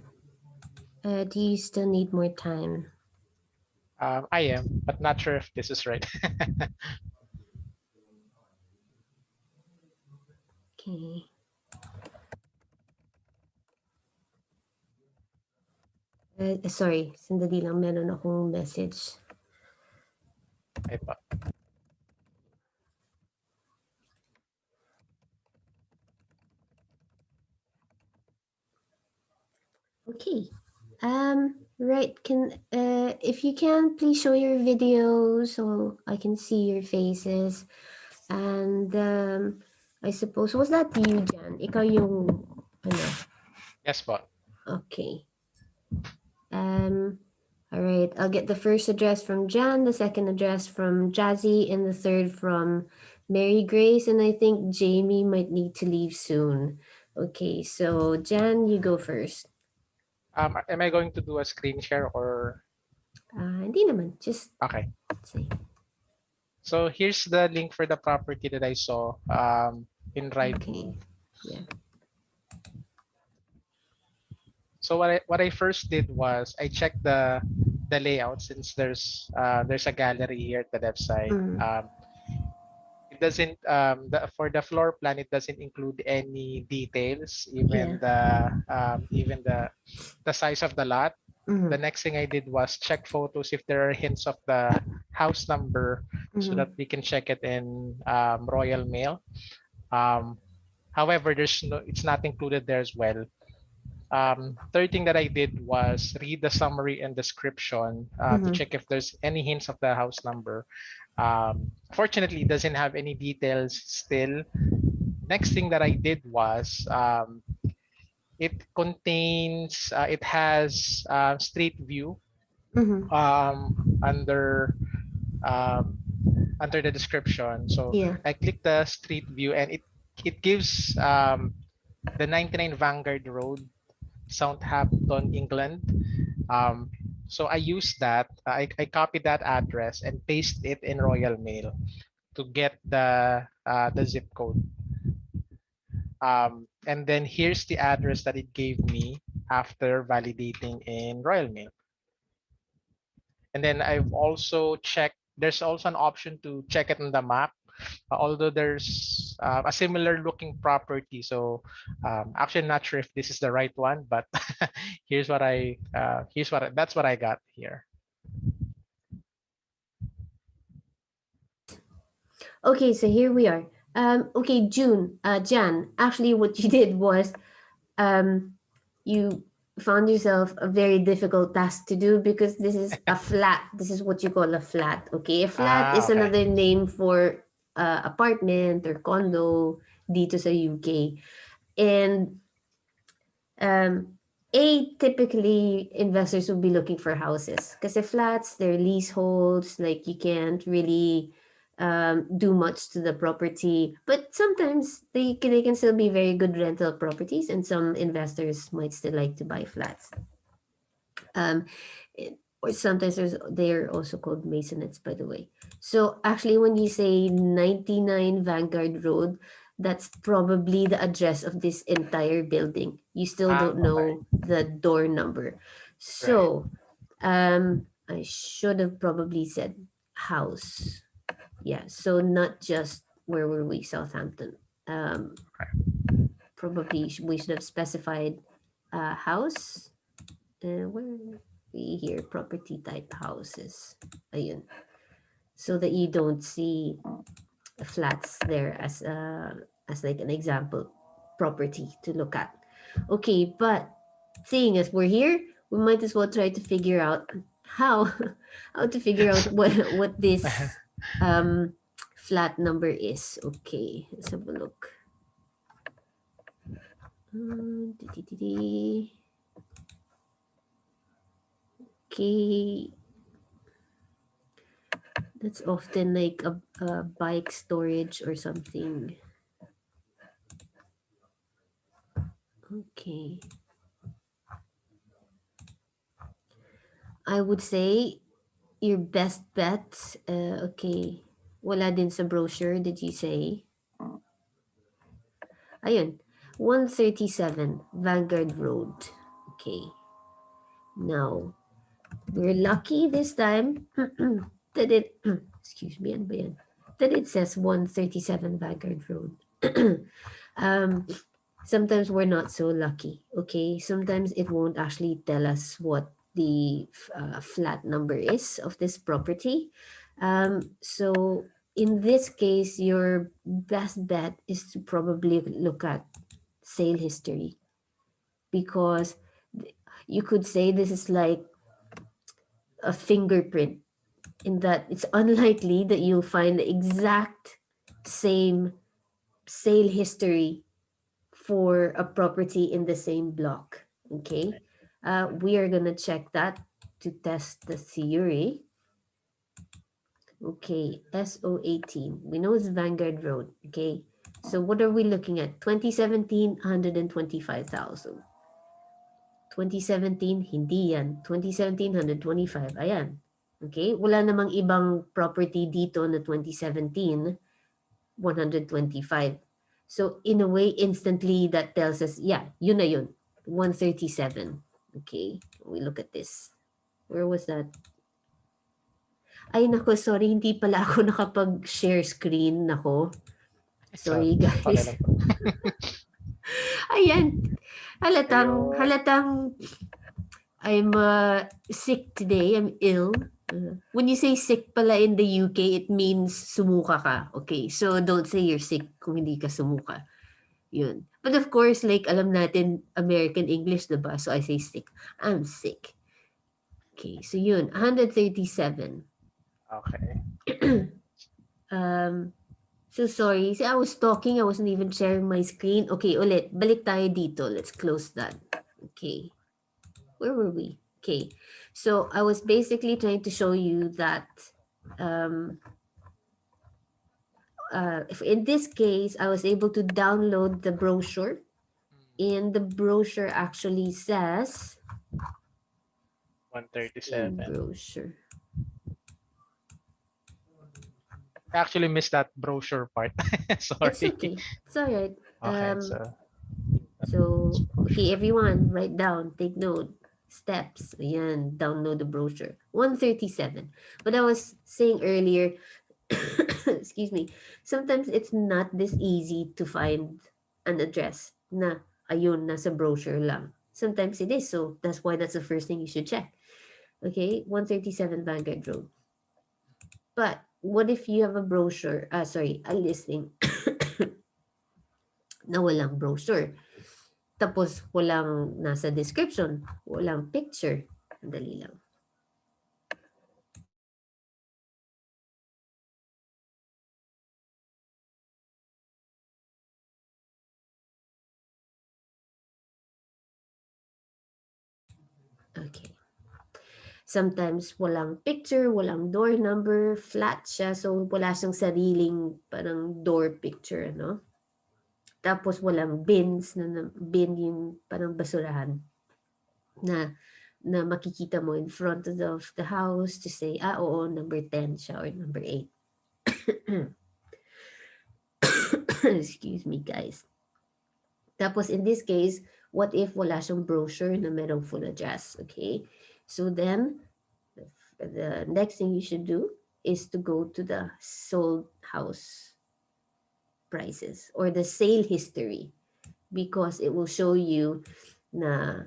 do you still need more time? I am, but not sure if this is right. Okay. Sorry, sandali lang, meron akong message. Okay. Right. If you can, please show your video so I can see your faces. And I suppose, was that you, Jan? Ikaw yung, ano? Yes, po. Okay. All right. I'll get the first address from Jan, the second address from Jazzy, and the third from Mary Grace. And I think Jamie might need to leave soon. Okay. So Jan, you go first. Am I going to do a screen share or? Hindi naman. Just Okay. say. So here's the link for the property that I saw in Rightmove. Okay. Yeah. So what I first did was I checked the layout, since there's a gallery here at the left side. Mm-hmm. It doesn't for the floor plan, it doesn't include any details, Yeah. even the size of the lot. Mm-hmm. The next thing I did was check photos if there are hints of the house number, so Mm-hmm. that we can check it in Royal Mail. Um, However, it's not included there as well. Third thing that I did was read the summary and description to Mm-hmm. check if there's any hints of the house number. Fortunately, it doesn't have any details still. Next thing that I did was it has street view Mm-hmm. um, under um, under the description. So Yeah. I click the street view, and it gives the 99 Vanguard Road, Southampton, England. Um, so I use that. I copy that address and paste it in Royal Mail to get the zip code. And then here's the address that it gave me after validating in Royal Mail. And then I've also checked. There's also an option to check it on the map, although there's a similar looking property. So actually, not sure if this is the right one, but that's what I got here. Okay, so here we are. Okay, Jan, actually what you did was um, you found yourself a very difficult task to do because this is a flat. This is what you call a flat. Okay, a flat Ah, is okay. another name for apartment or condo dito sa UK. And typically investors will be looking for houses because the flats, they're leaseholds, like you can't really do much to the property, but sometimes they can still be very good rental properties, and some investors might still like to buy flats. um, or sometimes they're also called masonettes, by the way. So actually, when you say 99 Vanguard Road, that's probably the address of this entire building. You still Ah, don't okay. know the door number. Right. So I should have probably said house. Yeah, so not just where were we, Southampton. Um, Probably we should have specified house. Where we here, property type houses. Ayun. So that you don't see flats there as like an example property to look at. Okay, but seeing as we're here, we might as well try to figure out how how to figure out what this um flat number is. Okay, let's have a look. Okay, that's often like a bike storage or something. Okay. I would say your best bet, okay, wala din sa brochure, did you say? Ayun, 137 Vanguard Road. Okay. Now, we're lucky this time that it, excuse me, ano ba yan? That it says 137 Vanguard Road. um, Sometimes we're not so lucky. Okay, sometimes it won't actually tell us what the flat number is of this property. So in this case, your best bet is to probably look at sale history, because you could say this is like a fingerprint, in that it's unlikely that you'll find the exact same sale history for a property in the same block. Okay, we are gonna check that to test the theory. Okay, SO18. We know it's Vanguard Road. Okay, so what are we looking at? 2017, 125,000. 2017, hindi yan. 2017, 125. Ayan. Okay, wala namang ibang property dito na 2017, 125. So in a way, instantly that tells us, yeah, yun na yun, 137. Okay, we look at this. Where was that? Ay, nako, sorry, hindi pala ako nakapag-share screen. Nako, So, sorry okay guys. lang po. Ayan, halatang, Ayun. halatang I'm sick today. I'm ill. When you say sick pala in the UK, it means sumuka ka. Okay, so don't say you're sick kung hindi ka sumuka. Yun. But of course, like alam natin American English, diba? So I say sick. I'm sick. Okay, so yun, 137. Okay. um, so sorry. See, I was talking, I wasn't even sharing my screen. Okay, ulit. Balik tayo dito. Let's close that. Okay. Where were we? Okay. So I was basically trying to show you that um, if in this case, I was able to download the brochure, and the brochure actually says 137. brochure. I actually missed that brochure part. It's Sorry. okay. It's all right. Okay, So okay, brochure. everyone, write down, take note. Steps. Ayan, download the brochure. 137. But I was saying earlier, excuse me, sometimes it's not this easy to find an address na ayun, nasa brochure lang. Sometimes it is, so that's the first thing you should check. Okay, 137 Vanguard Road. But what if you have a brochure, sorry, a listing na walang brochure? Tapos walang nasa description, walang picture. Dali lang. Okay. Sometimes walang picture, walang door number, flat siya. So wala siyang sariling parang door picture, no? Tapos walang bins bin yung parang basurahan na makikita mo in front of the house to say, oo, number 10 siya or number 8. Excuse me, guys. Tapos in this case, what if wala siyang brochure na merong full address, okay? So then, the next thing you should do is to go to the sold house prices or the sale history, because it will show you na,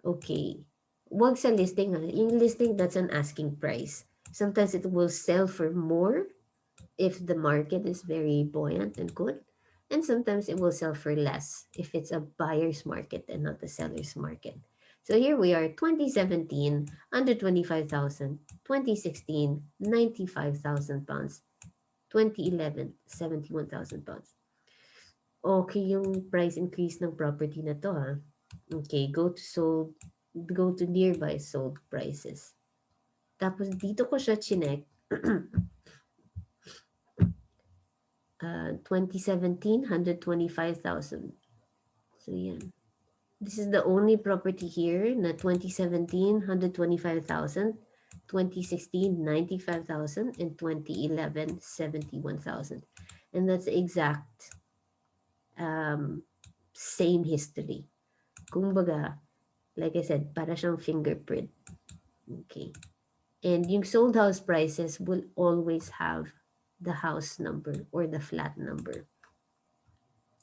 okay, wag sa listing, yung listing, that's an asking price. Sometimes it will sell for more if the market is very buoyant and good. And sometimes it will sell for less if it's a buyer's market and not a seller's market. So here we are, 2017, under 25,000, 2016, 95,000 pounds, 2011, 71,000 pounds. Okay yung price increase ng property na to, ha. Okay, go to nearby sold prices. Tapos dito ko siya chinek. 2017, 125,000. So yan. This is the only property here na 2017, 125,000, 2016, 95,000, and 2011, 71,000. And that's the exact same history. Kumbaga, like I said, para siyang fingerprint. Okay. And yung sold house prices will always have the house number or the flat number.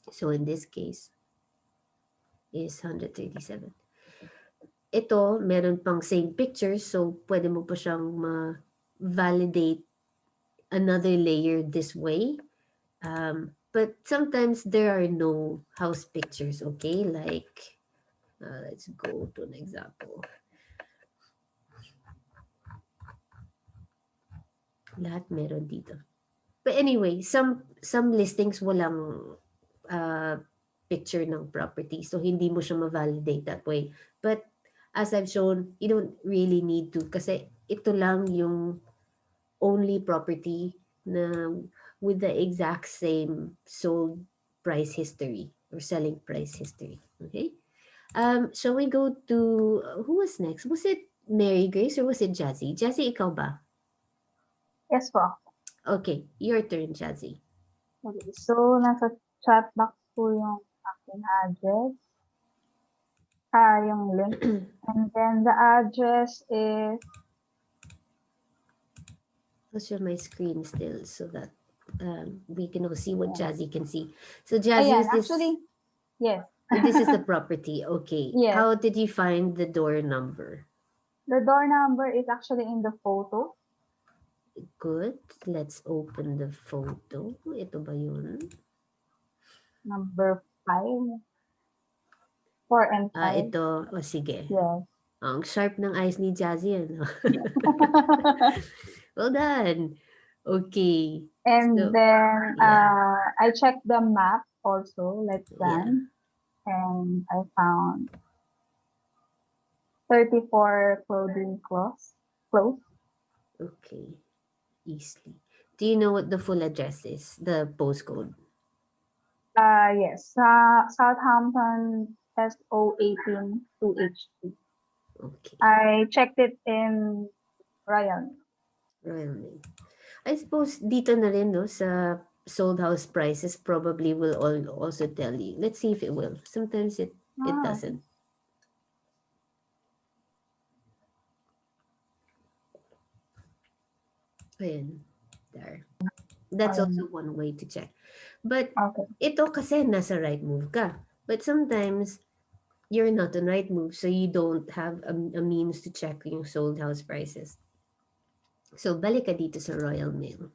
So in this case, is 137. Ito, meron pang same picture, so pwede mo pa siyang ma-validate another layer this way. But sometimes there are no house pictures, okay? Like, let's go to an example. Lahat meron dito. But anyway, some listings walang picture ng property. So, hindi mo siya ma-validate that way. But, as I've shown, you don't really need to kasi ito lang yung only property na with the exact same sold price history or selling price history. Okay? Shall we go to, who was next? Was it Mary Grace or was it Jazzy? Jazzy, ikaw ba? Yes po. Okay, your turn, Jazzy. Okay. So, nasa chat box po yung aking address. Yung link. And then the address is, I'll share my screen still so that we can all see what yeah. Jazzy can see. So Jazzy, Ayan, is this actually, yes. this is the property? Okay. Yes. How did you find the door number? The door number is actually in the photo. Good. Let's open the photo. Ito ba yun? Number 5, 4 and 5. Ito. O sige. Yes. Ang sharp ng eyes ni Jazzy. Ano? Well done. Okay. And So, then yeah. I checked the map also, like Yeah. plan, and I found 34 clothing clothes. Okay. Easily. Do you know what the full address is? The postcode? Yes, Southampton SO18 2HT. Okay. I checked it in Royal. Royal Mail. I suppose dito na rin, no, sa sold house prices probably will also tell you. Let's see if it will. Sometimes it Okay. doesn't. Ayan. There. That's Royal. also one way to check. But Okay. ito kasi nasa right move ka. But sometimes you're not on right move, so you don't have a means to check yung sold house prices. So balik ka dito sa Royal Mail.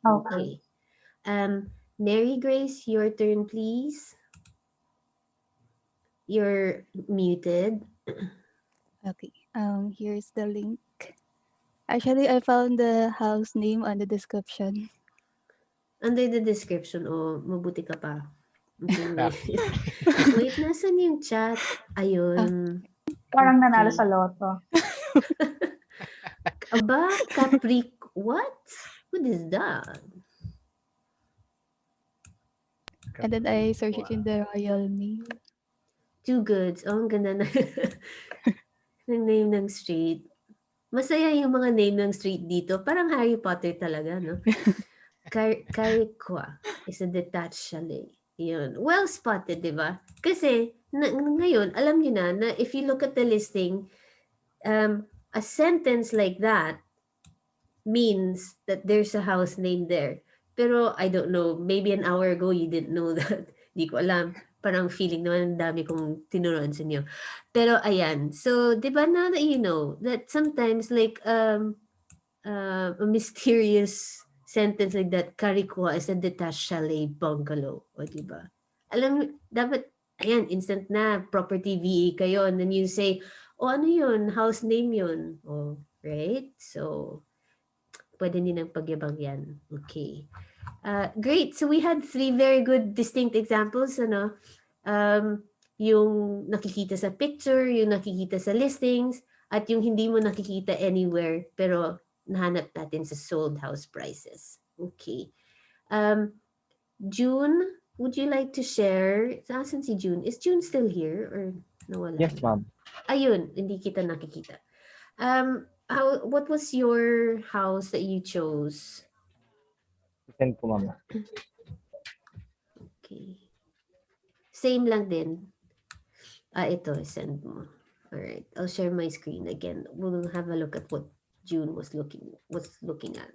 Okay. Mary Grace, your turn, please. You're muted. Okay. Here's the link. Actually, I found the house name on the description. Under the description, mabuti ka pa. Okay, Yeah. wait. Wait, nasan yung chat? Ayun. Parang nanalo Okay. sa loto. Aba, what? What is that? And then I searched it in the Royal Mail. Two Goods. Oh, ang ganda na ng name ng street. Masaya yung mga name ng street dito. Parang Harry Potter talaga, no? Carriqua is a detached chalet. Yun. Well spotted, di ba? Kasi, ngayon, alam niyo na if you look at the listing, a sentence like that means that there's a house named there. Pero, I don't know, maybe an hour ago, you didn't know that. Di ko alam. Parang feeling naman ang dami kong tinuruan sa inyo. Pero, ayan. So, di ba, now that you know, that sometimes, like, a mysterious sentence like that, Karikwa is a detached chalet bungalow. O, di ba? Alam mo, dapat, ayan, instant na, property VA kayo. And then you say, ano yun? House name yun. Oh, right? So, pwede nilang pagyabang yan. Okay. Great. So, we had 3 very good distinct examples, ano? Yung nakikita sa picture, yung nakikita sa listings, at yung hindi mo nakikita anywhere, pero nahanap natin sa sold house prices. Okay. June, would you like to share? Saan si June? Is June still here or nawala? Yes, ma'am. Ayun, hindi kita nakikita. What was your house that you chose? Send ko, ma'am. Okay. Same lang din. Ito, send mo. Alright, I'll share my screen again. We'll have a look at what June was looking at.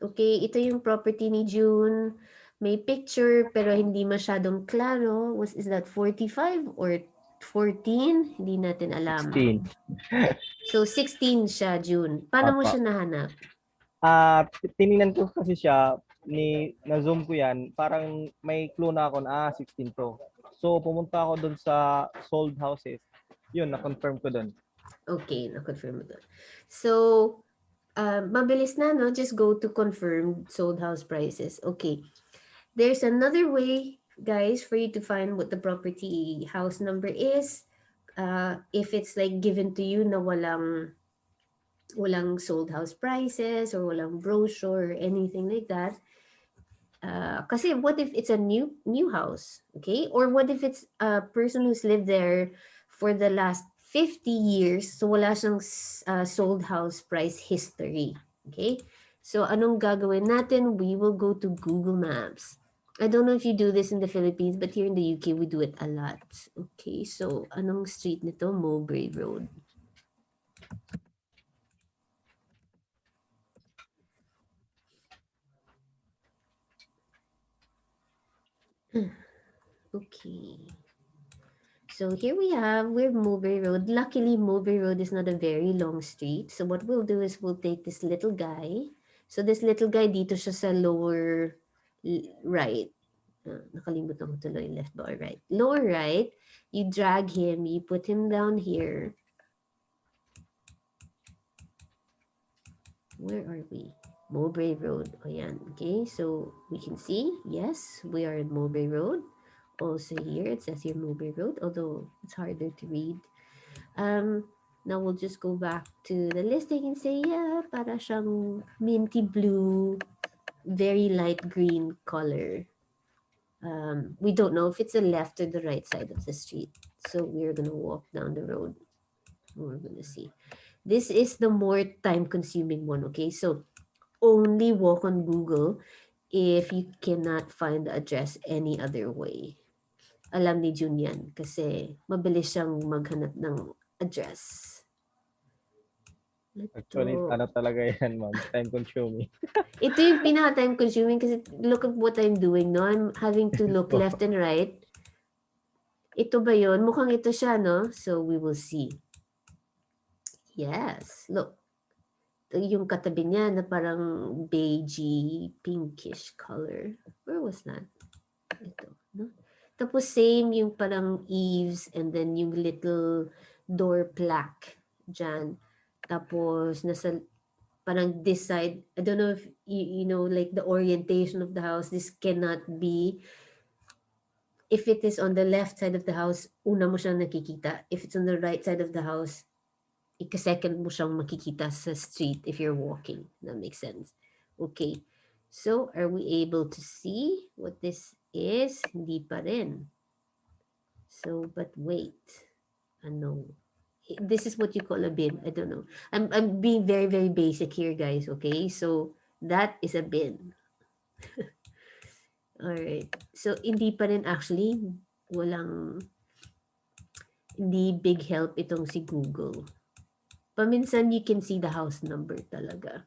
Okay, ito yung property ni June. May picture pero hindi masyadong klaro. Is that 45 or 14? Hindi natin alam. 16. So 16 siya, June. Paano mo Apa. siya nahanap? Tiningnan ko kasi siya, na-zoom ko yan, parang may clue na ako na 16 to. So, pumunta ako doon sa sold houses. Yun, na-confirm ko doon. Okay, na-confirm mo doon. So, mabilis na, no? Just go to confirm sold house prices. Okay. There's another way, guys, for you to find what the property house number is. If it's like given to you na walang sold house prices or walang brochure or anything like that. Kasi what if it's a new house, okay? Or what if it's a person who's lived there for the last 50 years, so wala siyang sold house price history, okay? So anong gagawin natin? We will go to Google Maps. I don't know if you do this in the Philippines, but here in the UK, we do it a lot. Okay, so anong street nito? Mowbray Road. Okay. So here we're Mowbray Road. Luckily, Mowbray Road is not a very long street. So what we'll do is we'll take this little guy. So this little guy dito siya sa lower right. Nakalimutan ko tuloy left ba or right. Lower right, you drag him, you put him down here. Where are we? Mowbray Road. O yan. Okay, so we can see, yes, we are in Mowbray Road. Also here, it says here Mowbray Road, although it's harder to read. Now we'll just go back to the listing and say, yeah, para siyang minty blue, very light green color. We don't know if it's the left or the right side of the street. So we're gonna walk down the road. We're gonna see. This is the more time consuming one, okay? So only walk on Google if you cannot find the address any other way. Alam ni Jun yan kasi mabilis siyang maghanap ng address. Actually, Ito. ano talaga yan, ma'am, time consuming. Ito yung pinaka-time consuming kasi look at what I'm doing, no? I'm having to look left and right. Ito ba yun? Mukhang ito siya, no? So we will see. Yes, look. Yung katabi niya na parang beigey, pinkish color. Where was that? Ito, no? Tapos same yung parang eaves and then yung little door plaque dyan. Tapos nasa parang this side, I don't know if you know like the orientation of the house, this cannot be, if it is on the left side of the house, una mo siyang nakikita. If it's on the right side of the house, ika-second mo siyang makikita sa street if you're walking. That makes sense. Okay. So, are we able to see what this is? Hindi pa rin. So, but wait. Ano? This is what you call a bin. I don't know. I'm being very, very basic here, guys. Okay? So, that is a bin. Alright. So, hindi pa rin actually, hindi big help itong si Google. Paminsan you can see the house number talaga.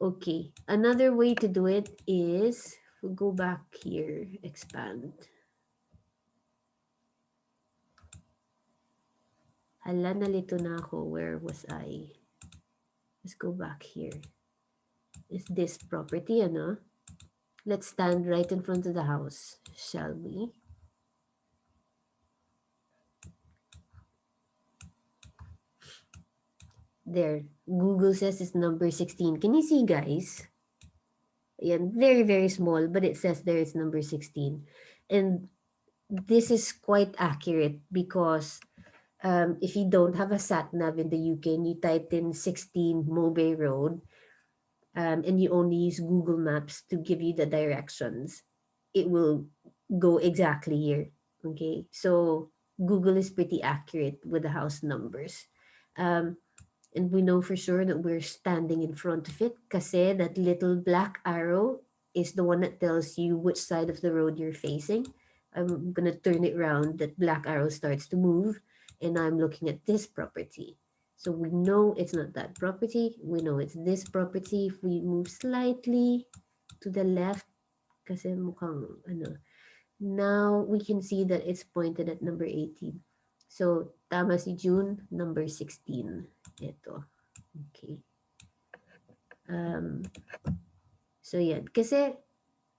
Okay, another way to do it is, we'll go back here, expand. Hala, nalito na ako. Where was I? Let's go back here. Is this property, ano? Let's stand right in front of the house, shall we? There, Google says it's number 16. Can you see, guys? Ayan, very, very small, but it says there it's number 16. And this is quite accurate because if you don't have a sat nav in the UK and you type in 16 Mowbray Road, and you only use Google Maps to give you the directions, it will go exactly here. Okay, so Google is pretty accurate with the house numbers. And we know for sure that we're standing in front of it kasi that little black arrow is the one that tells you which side of the road you're facing. I'm gonna turn it around, that black arrow starts to move, and I'm looking at this property. So we know it's not that property. We know it's this property. If we move slightly to the left, kasi mukhang ano, now we can see that it's pointed at number 18. So tama si June, number 16. Ito. Okay. So yan. Kasi,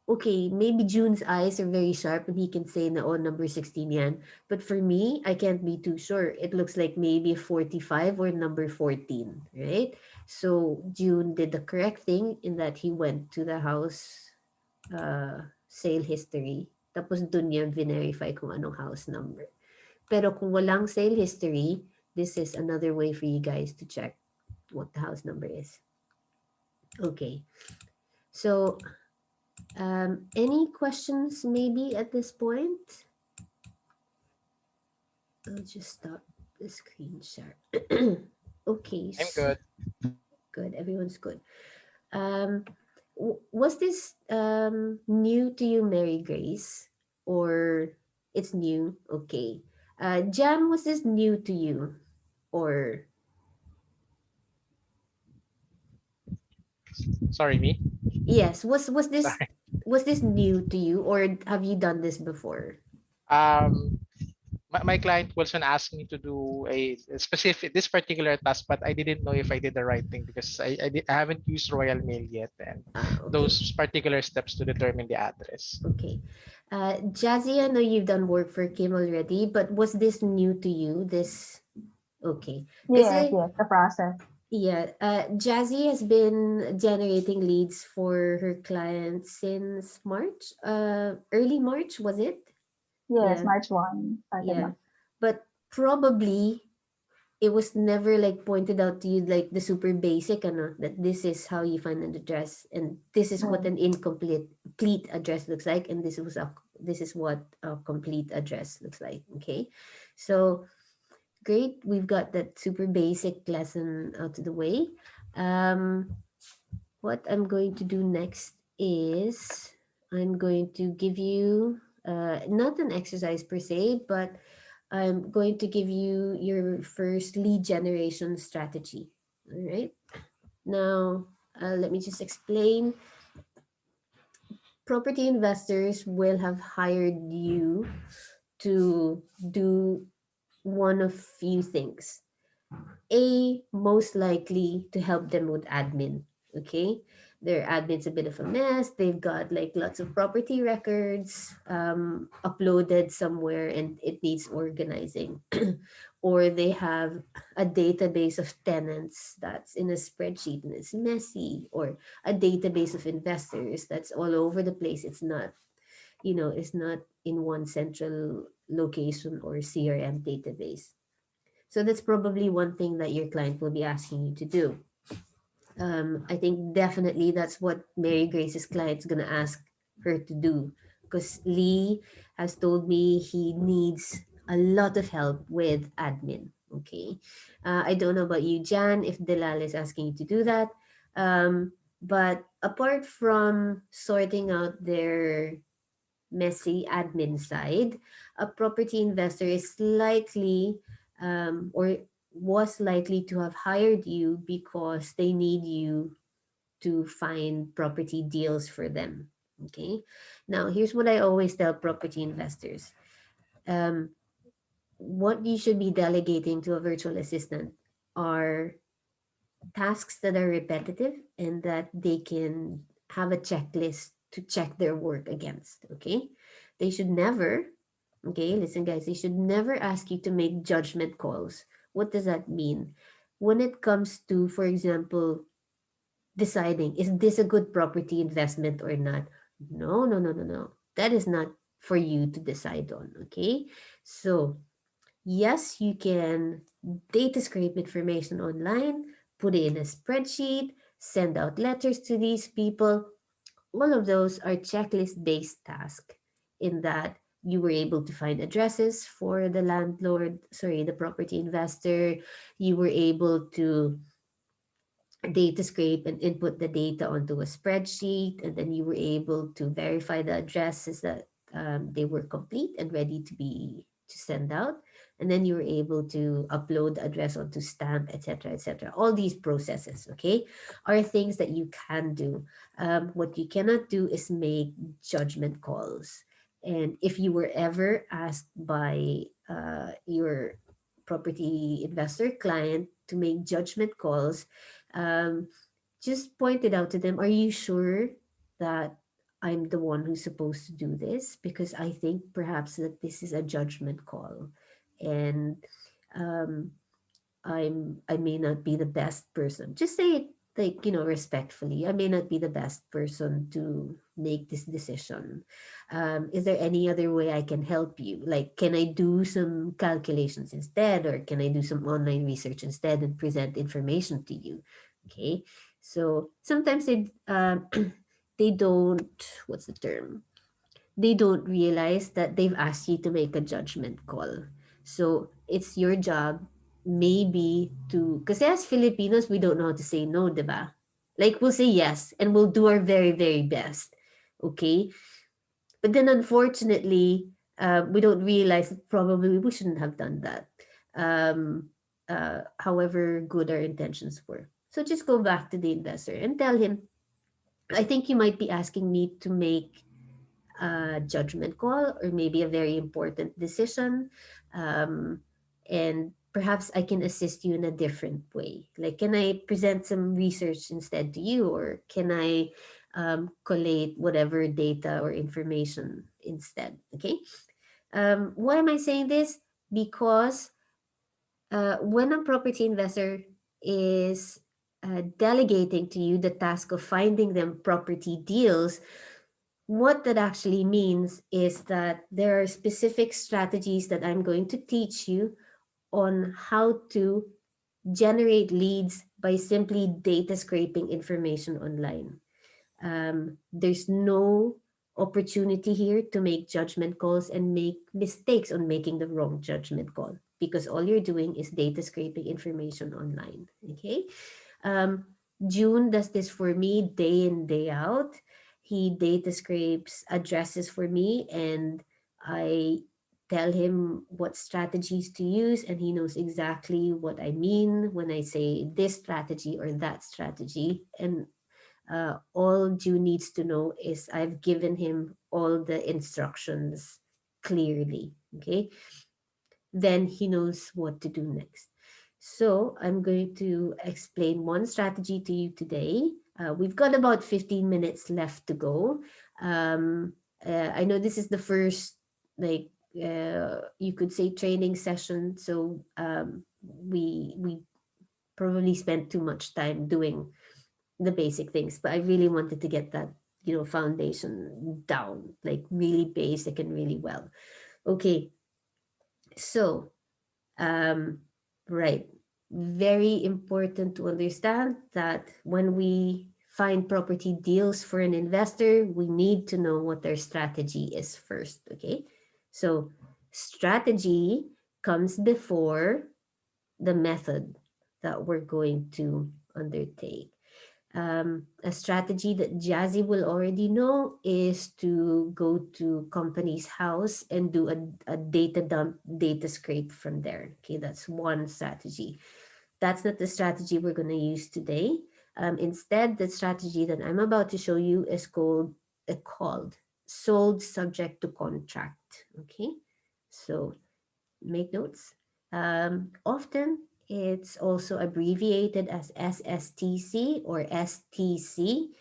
okay, maybe June's eyes are very sharp and he can say na, oh, number 16 yan. But for me, I can't be too sure. It looks like maybe 45 or number 14, right? So June did the correct thing in that he went to the house sale history. Tapos dun niya verify kung anong house number. Pero kung walang sale history, this is another way for you guys to check what the house number is. Okay. So, any questions maybe at this point? I'll just stop the screen share. Okay. I'm good. Good. Everyone's good. was this new to you, Mary Grace, or it's new? Okay. Jan, was this new to you, or Sorry, me. yes? Was Sorry. was this new to you, or have you done this before? Um, my client was and asked me to do a specific this particular task, but I didn't know if I did the right thing because I haven't used Royal Mail yet and Okay. those particular steps to determine the address. Okay. Jazzy, I know you've done work for Kim already, but was this new to you? This okay. Yes, Kasi yes, the process. yeah, Jazzy has been generating leads for her clients since March. Early March was it? Yes, Yeah, March 1 started yeah. na. But probably it was never like pointed out to you like the super basic, ano, that this is how you find an address, and this is what Yes. an incomplete complete address looks like, and this is what a complete address looks like. Okay, so great, we've got that super basic lesson out of the way. What I'm going to do next is I'm going to give you not an exercise per se, but I'm going to give you your first lead generation strategy. All right. Now, let me just explain. Property investors will have hired you to do one of few things. A, most likely to help them with admin. Okay, their admin's a bit of a mess. They've got like lots of property records uploaded somewhere and it needs organizing. Or they have a database of tenants that's in a spreadsheet and it's messy, or a database of investors that's all over the place. It's not, it's not in one central location or CRM database. So that's probably one thing that your client will be asking you to do. I think definitely that's what Mary Grace's client's gonna ask her to do, because Lee has told me he needs a lot of help with admin. Okay, I don't know about you, Jan, if Delal is asking you to do that. But apart from sorting out their messy admin side, a property investor is likely or was likely to have hired you because they need you to find property deals for them. Okay. Now, here's what I always tell property investors. Um, what you should be delegating to a virtual assistant are tasks that are repetitive and that they can have a checklist to check their work against. Okay. They should never, okay, listen, guys, they should never ask you to make judgment calls. What does that mean? When it comes to, for example, deciding, is this a good property investment or not? No, no, no, no, no. That is not for you to decide on. Okay. So, yes, you can data scrape information online, put it in a spreadsheet, send out letters to these people. All of those are checklist based tasks in that you were able to find addresses for the landlord, sorry, the property investor. You were able to data scrape and input the data onto a spreadsheet, and then you were able to verify the addresses that they were complete and ready to send out, and then you were able to upload the address onto stamp, etc., etc. All these processes, okay, are things that you can do. What you cannot do is make judgment calls. And if you were ever asked by your property investor client to make judgment calls, um, just pointed out to them, are you sure that I'm the one who's supposed to do this? Because I think perhaps that this is a judgment call. And um, I may not be the best person. Just say it like, respectfully. I may not be the best person to make this decision. Is there any other way I can help you? Like, can I do some calculations instead, or can I do some online research instead and present information to you? Okay. So sometimes they don't, what's the term? They don't realize that they've asked you to make a judgment call. So it's your job maybe to, because as Filipinos, we don't know how to say no, diba? Like we'll say yes and we'll do our very, very best. Okay. But then unfortunately, we don't realize that probably we shouldn't have done that. Um, however good our intentions were. So just go back to the investor and tell him, I think you might be asking me to make a judgment call or maybe a very important decision. Um, and perhaps I can assist you in a different way. Like, can I present some research instead to you, or can I collate whatever data or information instead? Okay. Why am I saying this? Because when a property investor is delegating to you the task of finding them property deals, what that actually means is that there are specific strategies that I'm going to teach you on how to generate leads by simply data scraping information online. There's no opportunity here to make judgment calls and make mistakes on making the wrong judgment call, because all you're doing is data scraping information online. Okay. um, June does this for me day in, day out. He data scrapes addresses for me, and I tell him what strategies to use, and he knows exactly what I mean when I say this strategy or that strategy. And all June needs to know is I've given him all the instructions clearly. Okay. Then he knows what to do next. So I'm going to explain one strategy to you today. We've got about 15 minutes left to go. Um, I know this is the first, like, you could say training session. So we probably spent too much time doing the basic things, but I really wanted to get that, foundation down, like really basic and really well. Okay, so um, right. Very important to understand that when we find property deals for an investor, we need to know what their strategy is first. Okay. So, strategy comes before the method that we're going to undertake. A strategy that Jazzy will already know is to go to company's house and do a data dump, data scrape from there. Okay, that's one strategy. That's not the strategy we're going to use today. Instead, the strategy that I'm about to show you is called sold subject to contract. Okay, so make notes. Often it's also abbreviated as SSTC or STC.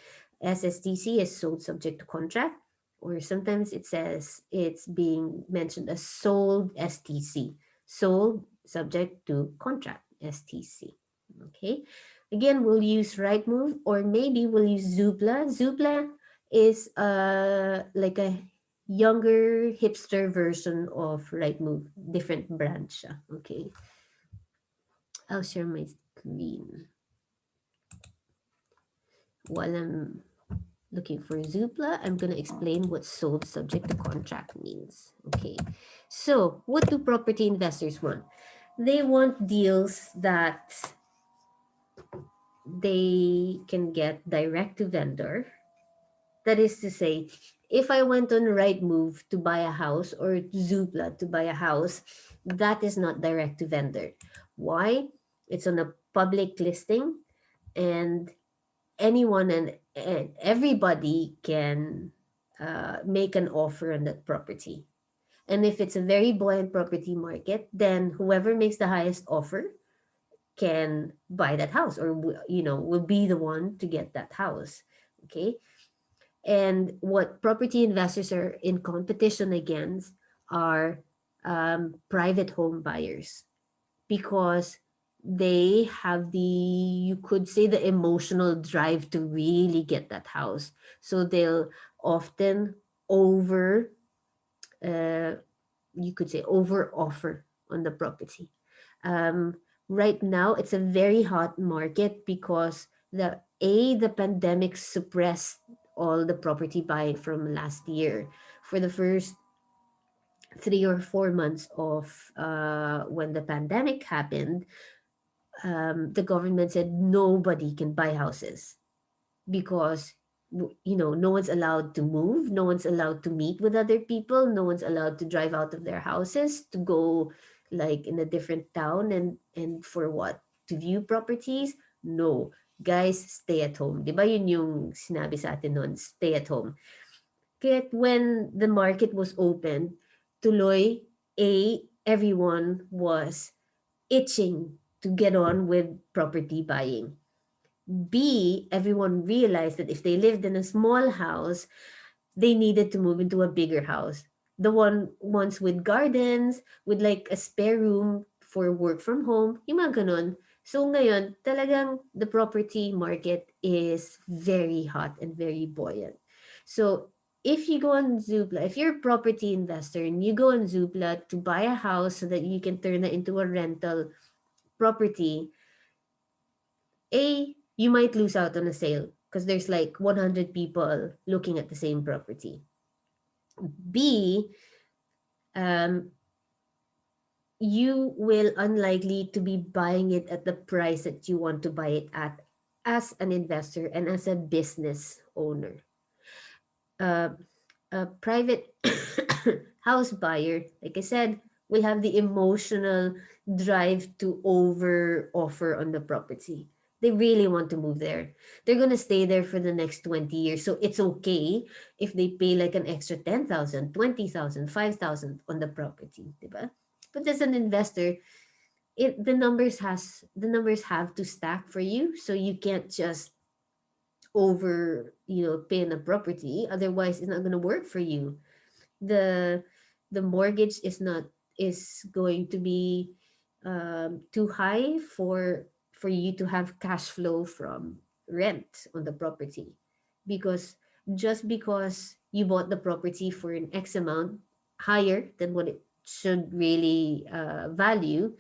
SSTC is sold subject to contract, or sometimes it says it's being mentioned as sold STC, sold subject to contract STC. Okay. Again, we'll use Rightmove, or maybe we'll use Zoopla. Zoopla is like a younger hipster version of Rightmove, different branch siya. Okay, I'll share my screen while I'm looking for Zoopla. I'm gonna explain what sold subject to contract means. Okay, so what do property investors want? They want deals that they can get direct to vendor. That is to say, if I went on Rightmove to buy a house or Zoopla to buy a house, that is not direct to vendor. Why? It's on a public listing, and anyone and everybody can make an offer on that property. And if it's a very buoyant property market, then whoever makes the highest offer can buy that house, or will be the one to get that house. Okay. And what property investors are in competition against are private home buyers, because they have you could say, the emotional drive to really get that house. So they'll often over, uh, you could say, over offer on the property. Um, right now, it's a very hot market because the pandemic suppressed all the property buying from last year. For the first 3 or 4 months of when the pandemic happened, the government said nobody can buy houses. because no one's allowed to move, no one's allowed to meet with other people, no one's allowed to drive out of their houses to go like in a different town and for what, to view properties. No, guys, stay at home, 'di ba? Yun yung sinabi sa atin noon, stay at home. Kaya when the market was open, tuloy, everyone was itching to get on with property buying. B, everyone realized that if they lived in a small house, they needed to move into a bigger house. The ones with gardens, with like a spare room for work from home, yung mga ganun. So ngayon, talagang the property market is very hot and very buoyant. So if you go on Zoopla, if you're a property investor and you go on Zoopla to buy a house so that you can turn it into a rental property, you might lose out on a sale because there's like 100 people looking at the same property. B, um, you will unlikely to be buying it at the price that you want to buy it at as an investor and as a business owner. Uh, a private house buyer, like I said, will have the emotional drive to over offer on the property. They really want to move there. They're going to stay there for the next 20 years. So it's okay if they pay like an extra 10,000, 20,000, 5,000 on the property, diba? But as an investor, the numbers have to stack for you. So you can't just over, pay on a property. Otherwise, it's not going to work for you. The the mortgage is going to be too high for you to have cash flow from rent on the property, because just because you bought the property for an X amount higher than what it should really value,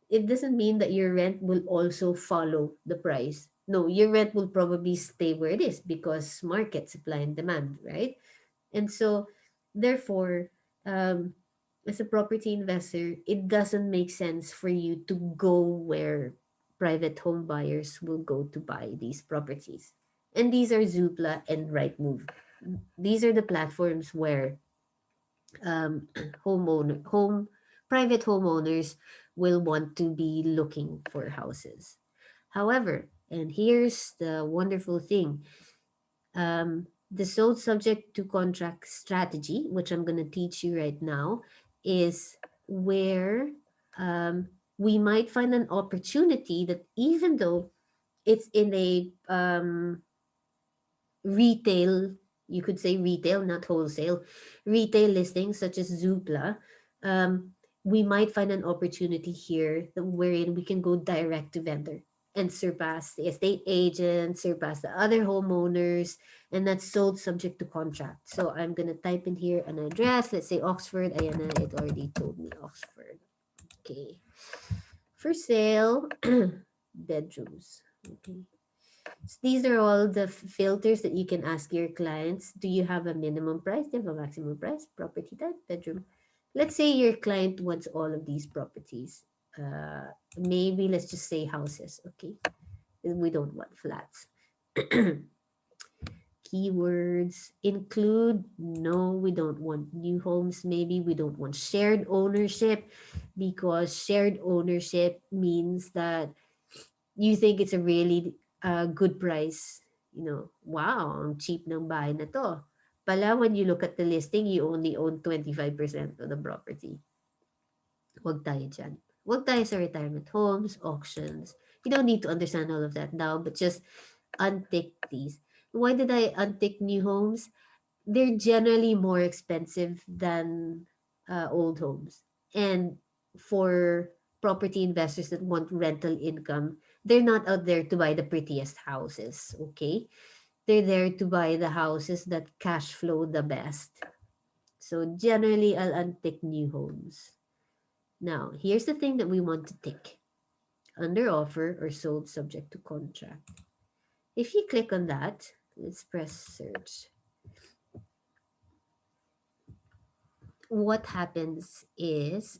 it doesn't mean that your rent will also follow the price. No, your rent will probably stay where it is because market supply and demand, right? And so, therefore, um, as a property investor, it doesn't make sense for you to go where private home buyers will go to buy these properties. And these are Zoopla and Rightmove. These are the platforms where um, private homeowners will want to be looking for houses. However, and here's the wonderful thing, the sold subject to contract strategy, which I'm going to teach you right now, is where um, we might find an opportunity that even though it's in a retail, you could say retail, not wholesale, retail listings such as Zoopla, um, we might find an opportunity here wherein we can go direct to vendor and surpass the estate agent, surpass the other homeowners, and that's sold subject to contract. So I'm gonna type in here an address. Let's say Oxford. Ayan na, it already told me Oxford. Okay. For sale, bedrooms. Okay. So these are all the filters that you can ask your clients. Do you have a minimum price? Do you have a maximum price? Property type, bedroom. Let's say your client wants all of these properties. Maybe let's just say houses, okay? We don't want flats. Keywords include, no, we don't want new homes. Maybe we don't want shared ownership, because shared ownership means that you think it's a really good price. Wow, ang cheap ng bahay na to. Pala, when you look at the listing, you only own 25% of the property. Huwag tayo dyan. Huwag tayo sa retirement homes, auctions. You don't need to understand all of that now, but just untick these. Why did I untick new homes? They're generally more expensive than old homes. And for property investors that want rental income, they're not out there to buy the prettiest houses, okay? They're there to buy the houses that cash flow the best. So generally, I'll untick new homes. Now, here's the thing that we want to tick. Under offer or sold subject to contract. If you click on that, let's press search. What happens is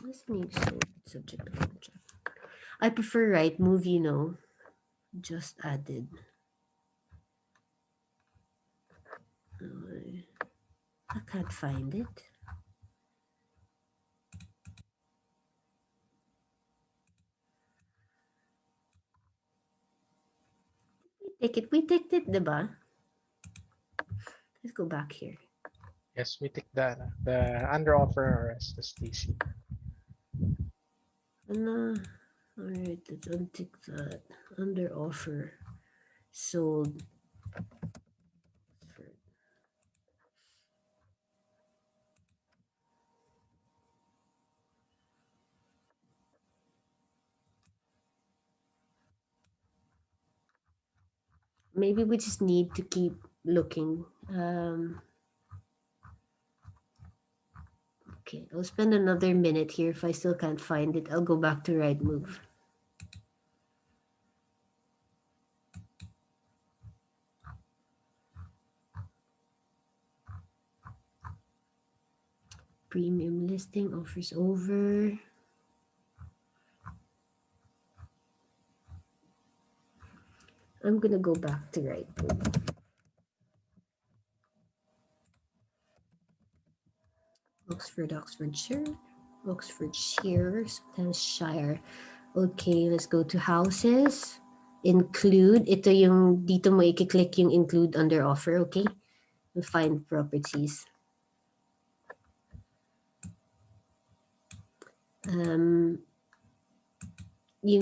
What's the name? So subject to contract. I prefer right move, just added. Uh, I can't find it. We ticked it, diba? Let's go back here. Yes, we take the under offer or SSTC. Alright, let's untick that. Under offer. Sold. For, maybe we just need to keep looking. Okay, I'll spend another minute here. If I still can't find it, I'll go back to right move. Premium listing offers over. I'm gonna go back to right move. Oxfordshire, sometimes Shire. Okay, let's go to houses. Include. Ito yung, dito mo i-click yung include under offer, okay? We'll find properties. Yung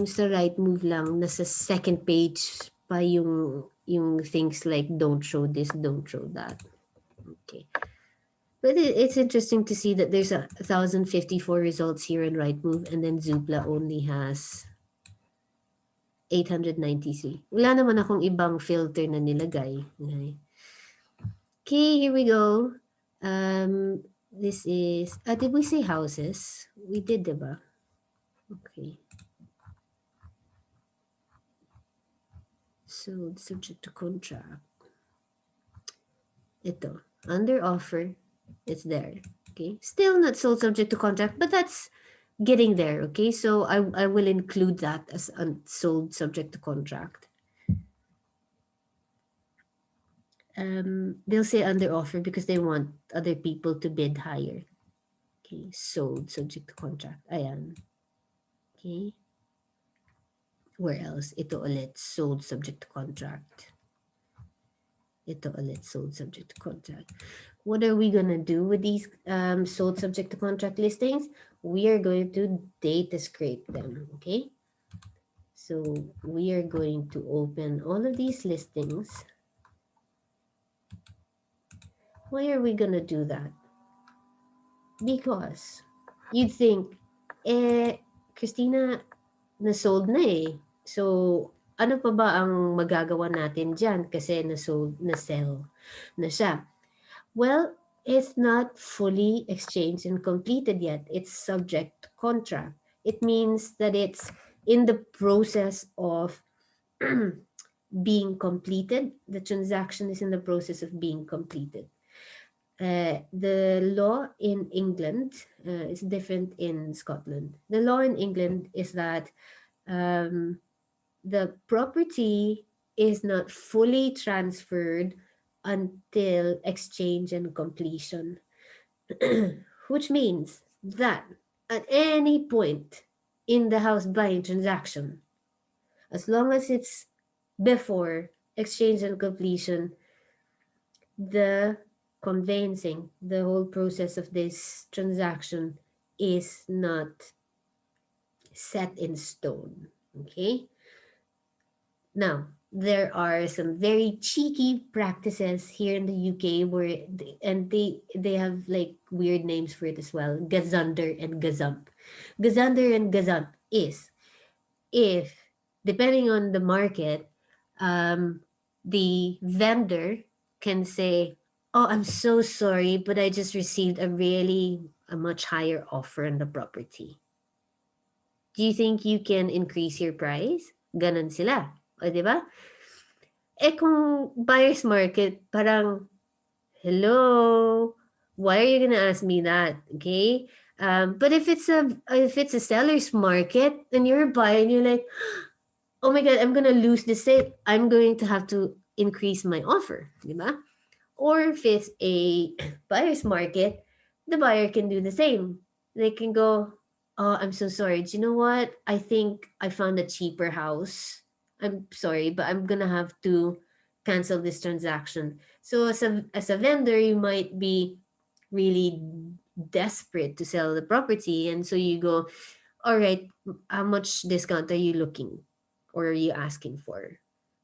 sa right move lang, nasa second page pa yung things like don't show this, don't show that. Okay. But it's interesting to see that there's 1,054 results here in Rightmove, and then Zoopla only has 893. Wala naman akong ibang filter na nilagay. Okay, here we go. This is, did we say houses? We did, diba? Okay. So, subject to contract. Ito, under offer, it's there. Okay, still not sold subject to contract, but that's getting there. Okay, so I will include that as unsold subject to contract. They'll say under offer because they want other people to bid higher. Okay, sold subject to contract. Ayan. Okay. Where else? Ito ulit, sold subject to contract. Ito ulit, sold subject to contract. What are we gonna do with these sold subject to contract listings? We are going to data scrape them, okay? So we are going to open all of these listings. Why are we gonna do that? Because you'd think, Christina, nasold na eh. So, ano pa ba ang magagawa natin dyan? Kasi nasold, na-sell na siya. Well, it's not fully exchanged and completed yet. It's subject to contract. It means that it's in the process of being completed. The transaction is in the process of being completed. The law in England is different in Scotland. The law in England is that the property is not fully transferred until exchange and completion, which means that at any point in the house buying transaction, as long as it's before exchange and completion, the conveyancing, the whole process of this transaction is not set in stone. Okay. Now, there are some very cheeky practices here in the UK where they have like weird names for it as well. Gazunder and gazump. Gazunder and gazump is if, depending on the market, the vendor can say, "Oh, I'm so sorry, but I just received a much higher offer on the property. Do you think you can increase your price?" Ganon sila. O, di ba? Kung buyer's market, parang, hello, why are you gonna ask me that? Okay? But if it's a seller's market and you're a buyer and you're like, oh my god, I'm gonna lose this sale. I'm going to have to increase my offer, di ba? Or if it's a buyer's market, the buyer can do the same. They can go, oh, I'm so sorry. Do you know what? I think I found a cheaper house. I'm sorry, but I'm gonna have to cancel this transaction. So as a vendor, you might be really desperate to sell the property, and so you go, all right, how much discount are you looking or are you asking for?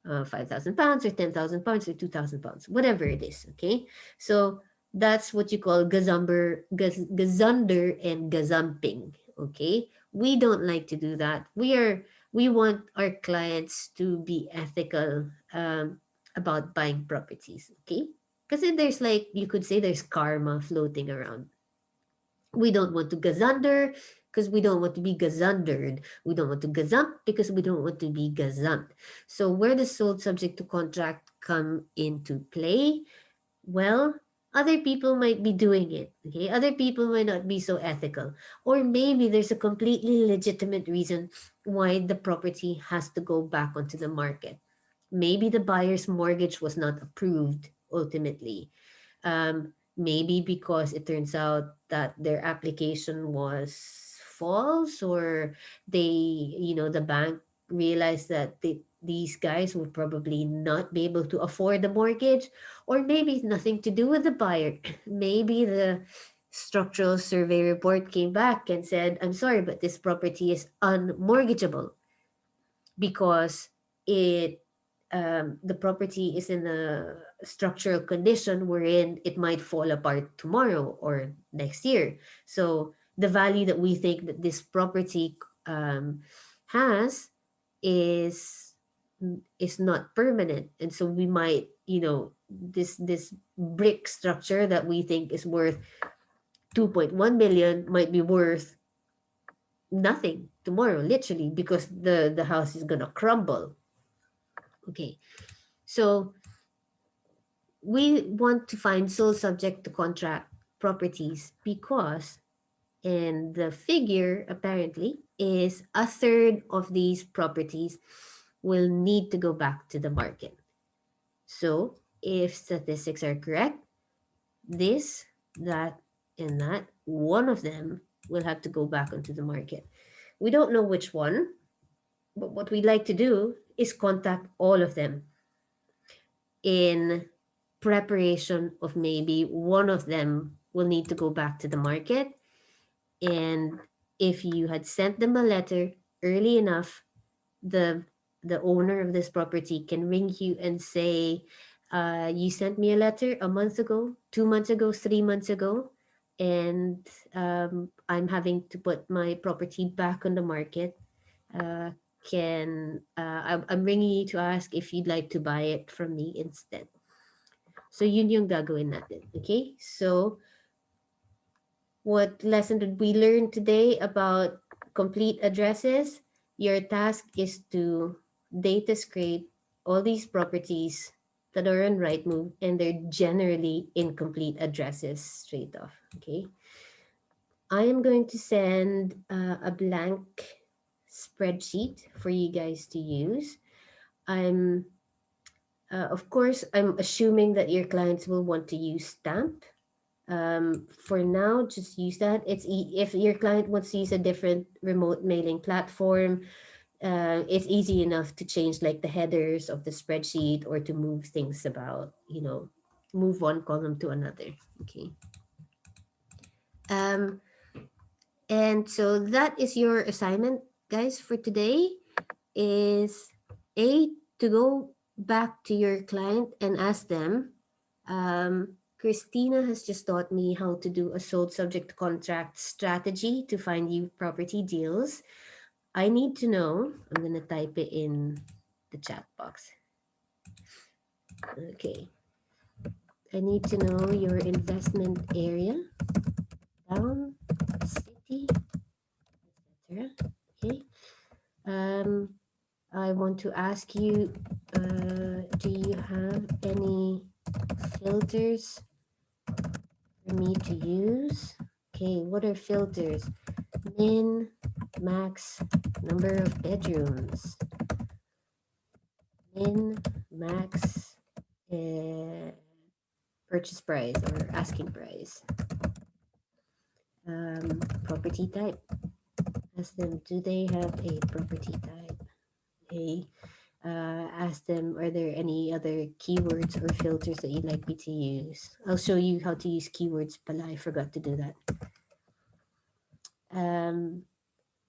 £5,000 or £10,000 or £2,000, whatever it is. Okay. So that's what you call gazunder and gazumping. Okay. We don't like to do that. We want our clients to be ethical about buying properties. Okay. Because there's like, you could say there's karma floating around. We don't want to gazunder because we don't want to be gazundered. We don't want to gazump because we don't want to be gazumped. So where does sold subject to contract come into play? Well, other people might be doing it. Okay, other people might not be so ethical, or maybe there's a completely legitimate reason why the property has to go back onto the market. Maybe the buyer's mortgage was not approved ultimately. Maybe because it turns out that their application was false, or the bank realized that these guys would probably not be able to afford the mortgage, or maybe it's nothing to do with the buyer. Maybe the structural survey report came back and said, I'm sorry, but this property is unmortgageable because the property is in a structural condition wherein it might fall apart tomorrow or next year. So the value that we think that this property has is is not permanent, and so we might, this brick structure that we think is worth 2.1 million might be worth nothing tomorrow, literally, because the house is gonna crumble. Okay, so we want to find sole subject to contract properties because, and the figure apparently is a third of these properties will need to go back to the market. So if statistics are correct, this, that, and that, one of them will have to go back onto the market. We don't know which one, but what we'd like to do is contact all of them in preparation of maybe one of them will need to go back to the market. And if you had sent them a letter early enough, the the owner of this property can ring you and say, you sent me a letter a month ago, 2 months ago, 3 months ago, and I'm having to put my property back on the market. I'm ringing you to ask if you'd like to buy it from me instead. So yun yung gagawin natin. Okay? So what lesson did we learn today about complete addresses? Your task is to data scrape all these properties that are on Rightmove, and they're generally incomplete addresses straight off. Okay? I am going to send a blank spreadsheet for you guys to use. Of course, I'm assuming that your clients will want to use Stamp. For now, just use that. If your client wants to use a different remote mailing platform, it's easy enough to change like the headers of the spreadsheet or to move things about, move one column to another. Okay. Um, and so that is your assignment, guys, for today. Is to go back to your client and ask them. Christina has just taught me how to do a sold subject contract strategy to find you property deals. I need to know, I'm going to type it in the chat box. Okay. I need to know your investment area, town, city, etc. Okay. I want to ask you, do you have any filters for me to use? Okay, what are filters? Min, max, number of bedrooms. Min, max, uh, purchase price or asking price. Property type. Ask them, do they have a property type? Okay. Ask them, are there any other keywords or filters that you'd like me to use? I'll show you how to use keywords, but I forgot to do that. Um,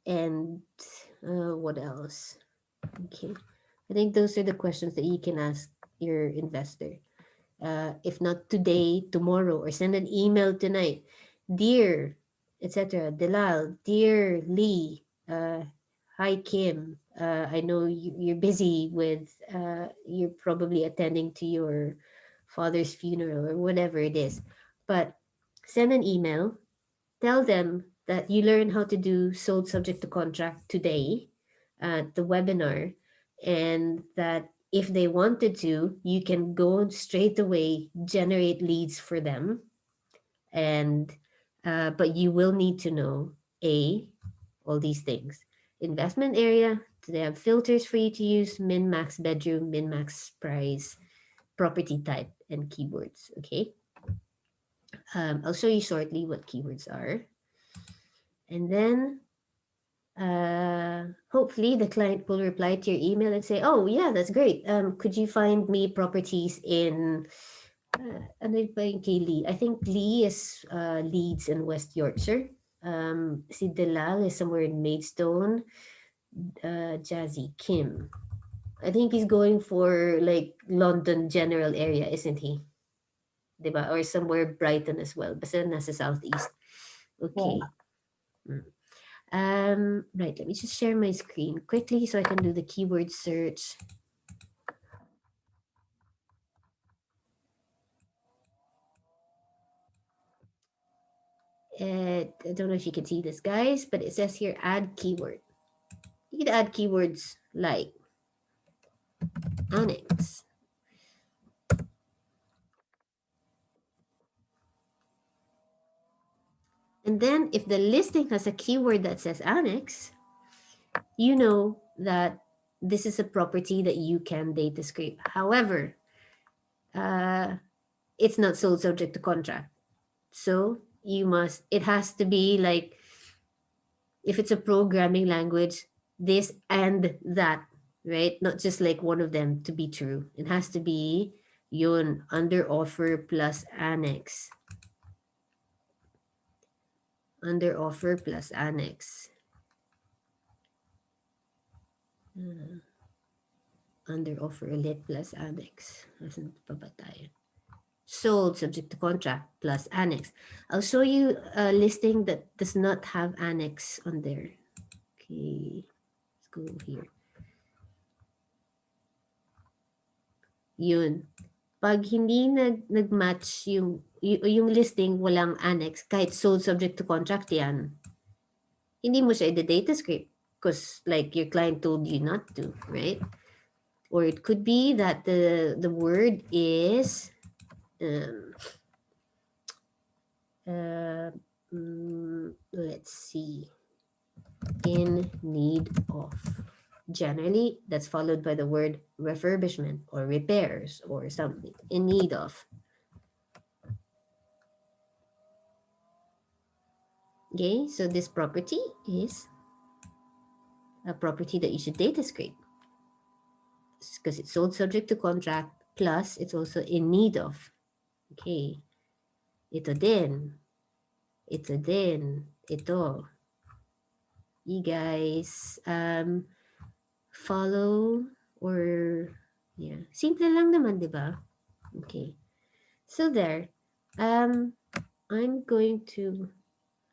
and what else? Okay. I think those are the questions that you can ask your investor. If not today, tomorrow, or send an email tonight. Dear, etc. Delal, dear Lee, hi Kim. I know you're busy with, you're probably attending to your father's funeral or whatever it is, but send an email. Tell them that you learn how to do sold subject to contract today at the webinar, and that if they wanted to, you can go straight away generate leads for them. And but you will need to know all these things: investment area. Do they have filters for you to use? Min max bedroom, min max price, property type, and keywords. Okay. I'll show you shortly what keywords are. And then hopefully the client will reply to your email and say, oh yeah, that's great. Could you find me properties in ano ba yung kay Lee? I think Lee is Leeds and West Yorkshire. Si Delal is somewhere in Maidstone. Jazzy Kim, I think he's going for like London general area, isn't he? Diba? Or somewhere Brighton as well. Basta nasa southeast. Yeah. Okay. Mm. Right, let me just share my screen quickly so I can do the keyword search. I don't know if you can see this, guys, but it says here add keyword. You can add keywords like annex. And then if the listing has a keyword that says annex, you know that this is a property that you can data scrape. However, it's not sold subject to contract. So it has to be like, if it's a programming language, this and that, right? Not just like one of them to be true. It has to be yun, under offer plus annex. Under offer plus annex. Under offer ulit plus annex. Nasaan pa ba tayo? Sold subject to contract plus annex. I'll show you a listing that does not have annex on there. Okay, let's go here. Yun. Pag hindi nag-match yung listing, walang annex, kahit sold subject to contract yan, hindi mo siya i-data script because like your client told you not to, right? Or it could be that the word is let's see, in need of. Generally, that's followed by the word refurbishment or repairs or something. In need of. Okay, so this property is a property that you should data scrape because it's sold subject to contract, plus it's also in need of. Okay, ito din, ito. You guys follow or yeah, simple lang naman, di ba? Okay, so there. I'm going to.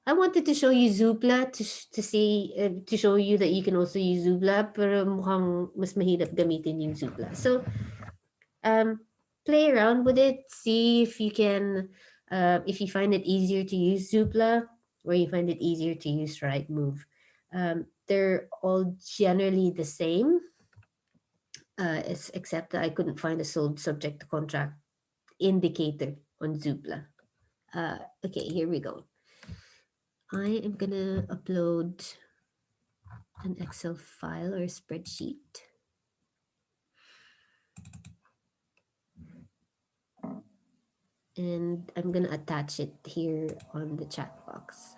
I wanted to show you Zoopla to see to show you that you can also use Zoopla, pero mukhang mas mahirap gamitin yung Zoopla. So play around with it, see if you can if you find it easier to use Zoopla or you find it easier to use Rightmove. They're all generally the same, except that I couldn't find a sold subject to contract indicator on Zoopla. Okay, here we go. I am gonna upload an Excel file or a spreadsheet, and I'm gonna attach it here on the chat box.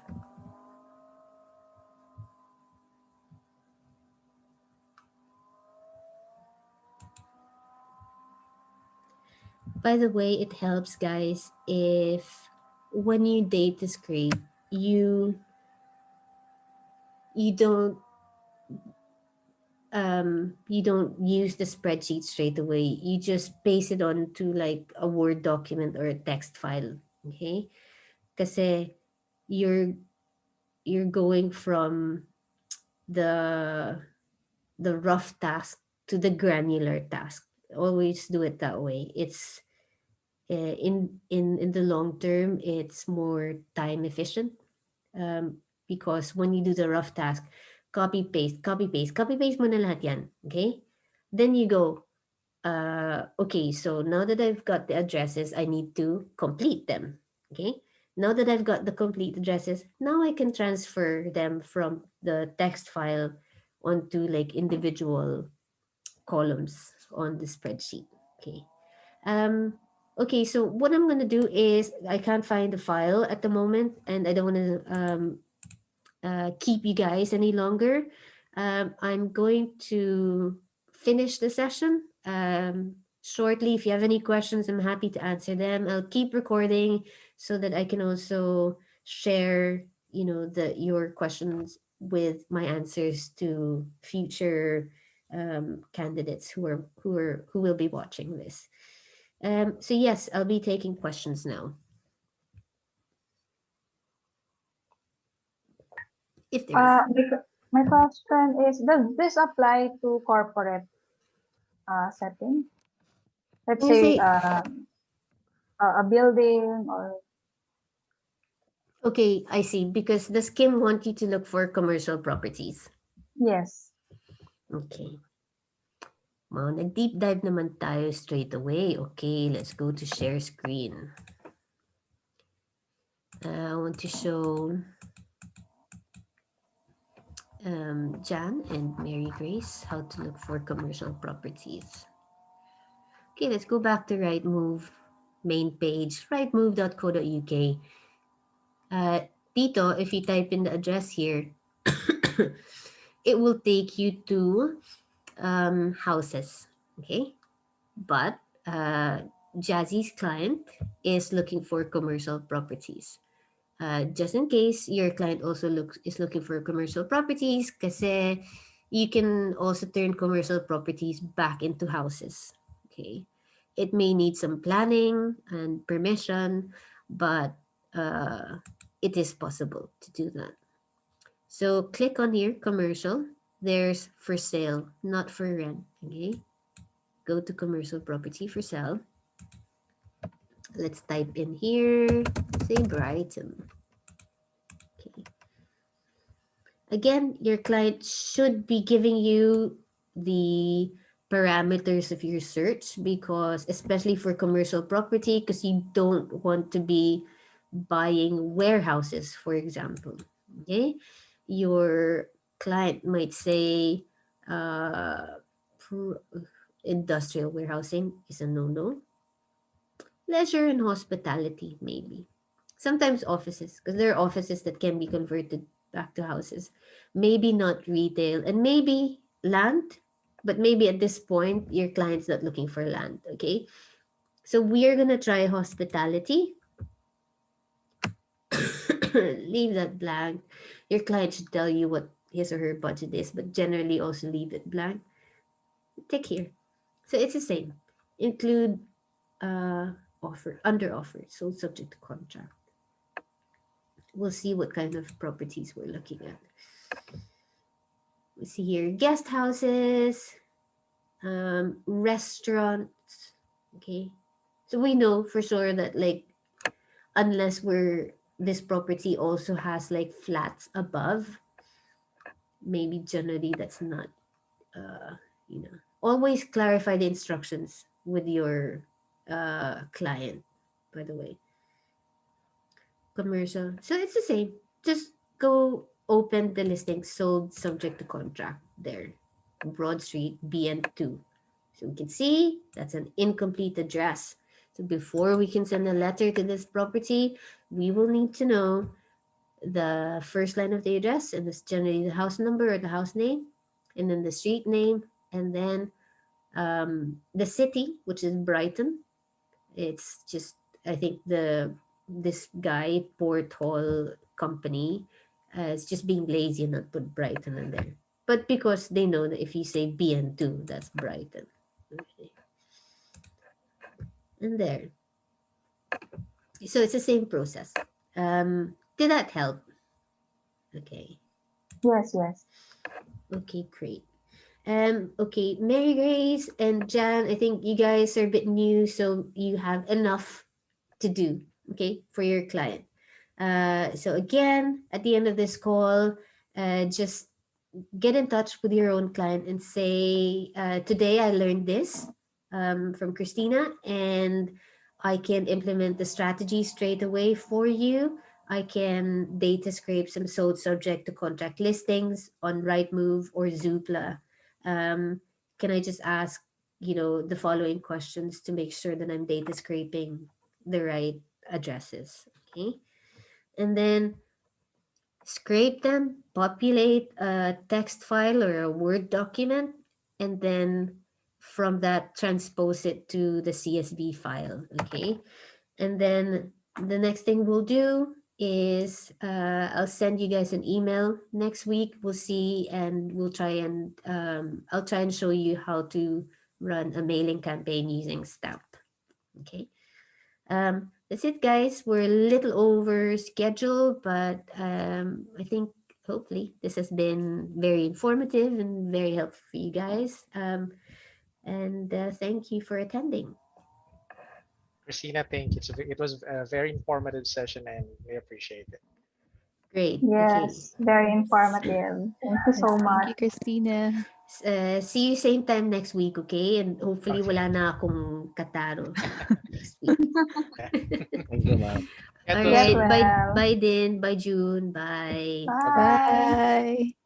By the way, it helps, guys, if when you data scrape, you you don't you don't use the spreadsheet straight away. You just paste it onto like a Word document or a text file. Okay? Kasi you're you're going from the the rough task to the granular task. Always do it that way. It's in the long term, it's more time efficient, because when you do the rough task, copy paste mo na lahat yan. Okay, then you go, okay, so now that I've got the addresses, I need to complete them. Okay, now that I've got the complete addresses, now I can transfer them from the text file onto like individual columns on the spreadsheet. Okay. Um, okay, so what I'm gonna do is I can't find the file at the moment, and I don't want to keep you guys any longer. I'm going to finish the session shortly. If you have any questions, I'm happy to answer them. I'll keep recording so that I can also share, the your questions with my answers to future candidates who will be watching this. So yes, I'll be taking questions now, if there is. My question is, does this apply to corporate setting? Let's I'm gonna say say, a building or okay, I see. Because the scheme want you to look for commercial properties. yes. Okay. Wow, nag-deep dive naman tayo straight away. Okay, let's go to share screen. I want to show Jan and Mary Grace how to look for commercial properties. Okay, let's go back to Rightmove main page, rightmove.co.uk. Dito, if you type in the address here, it will take you to houses. Okay, but Jazzy's client is looking for commercial properties. Just in case your client also is looking for commercial properties, kasi you can also turn commercial properties back into houses. Okay, it may need some planning and permission, but it is possible to do that. So click on here, commercial. There's for sale, not for rent. Okay, go to commercial property for sale. Let's type in here, say Brighton. Okay. Again, your client should be giving you the parameters of your search, because especially for commercial property, because you don't want to be buying warehouses, for example. Okay, your client might say pr- industrial warehousing is a no-no. Leisure and hospitality, maybe. Sometimes offices, because there are offices that can be converted back to houses. Maybe not retail, and maybe land, but maybe at this point, your client's not looking for land, okay? So we're gonna try hospitality. Leave that blank. Your client should tell you what his or her budget is, but generally also leave it blank. Tick here. So it's the same. Include offer, under offer, so subject to contract. We'll see what kind of properties we're looking at. We see here guest houses, restaurants. Okay, so we know for sure that, like, unless we're this property also has like flats above, maybe generally that's not. Always clarify the instructions with your client. By the way, commercial. So it's the same. Just go open the listing sold subject to contract there. Broad Street, BN2. So we can see that's an incomplete address. So before we can send a letter to this property, we will need to know the first line of the address, and this generally the house number or the house name, and then the street name, and then the city, which is Brighton. It's just, I think this guy Port Hall company is just being lazy and not put Brighton in there. But because they know that if you say BN2, that's Brighton. Okay. And there. So it's the same process. Did that help? Okay. Yes, yes. Okay, great. Okay, Mary Grace and Jan, I think you guys are a bit new, so you have enough to do, okay, for your client. So again, at the end of this call, just get in touch with your own client and say, today I learned this from Christina, and I can implement the strategy straight away for you. I can data scrape some sold subject to contract listings on Rightmove or Zoopla. Can I just ask, the following questions to make sure that I'm data scraping the right addresses? Okay. And then scrape them, populate a text file or a Word document, and then from that transpose it to the CSV file. Okay. And then the next thing we'll do is I'll send you guys an email next week. We'll see, and we'll try and I'll try and show you how to run a mailing campaign using Stamp. Okay. That's it, guys. We're a little over schedule, but I think hopefully this has been very informative and very helpful for you guys. And thank you for attending. Christina, thank you. It was a very informative session, and we appreciate it. Great. Okay. Yes, very informative. Thank you Yes, so thank much. you, Christina. See you same time next week, okay? And hopefully Okay. wala na akong kataro next week. Thank you, ma'am. Yeah, All to, Get right. to Bye, well. bye, Din. Bye, June. Bye. Bye. Bye.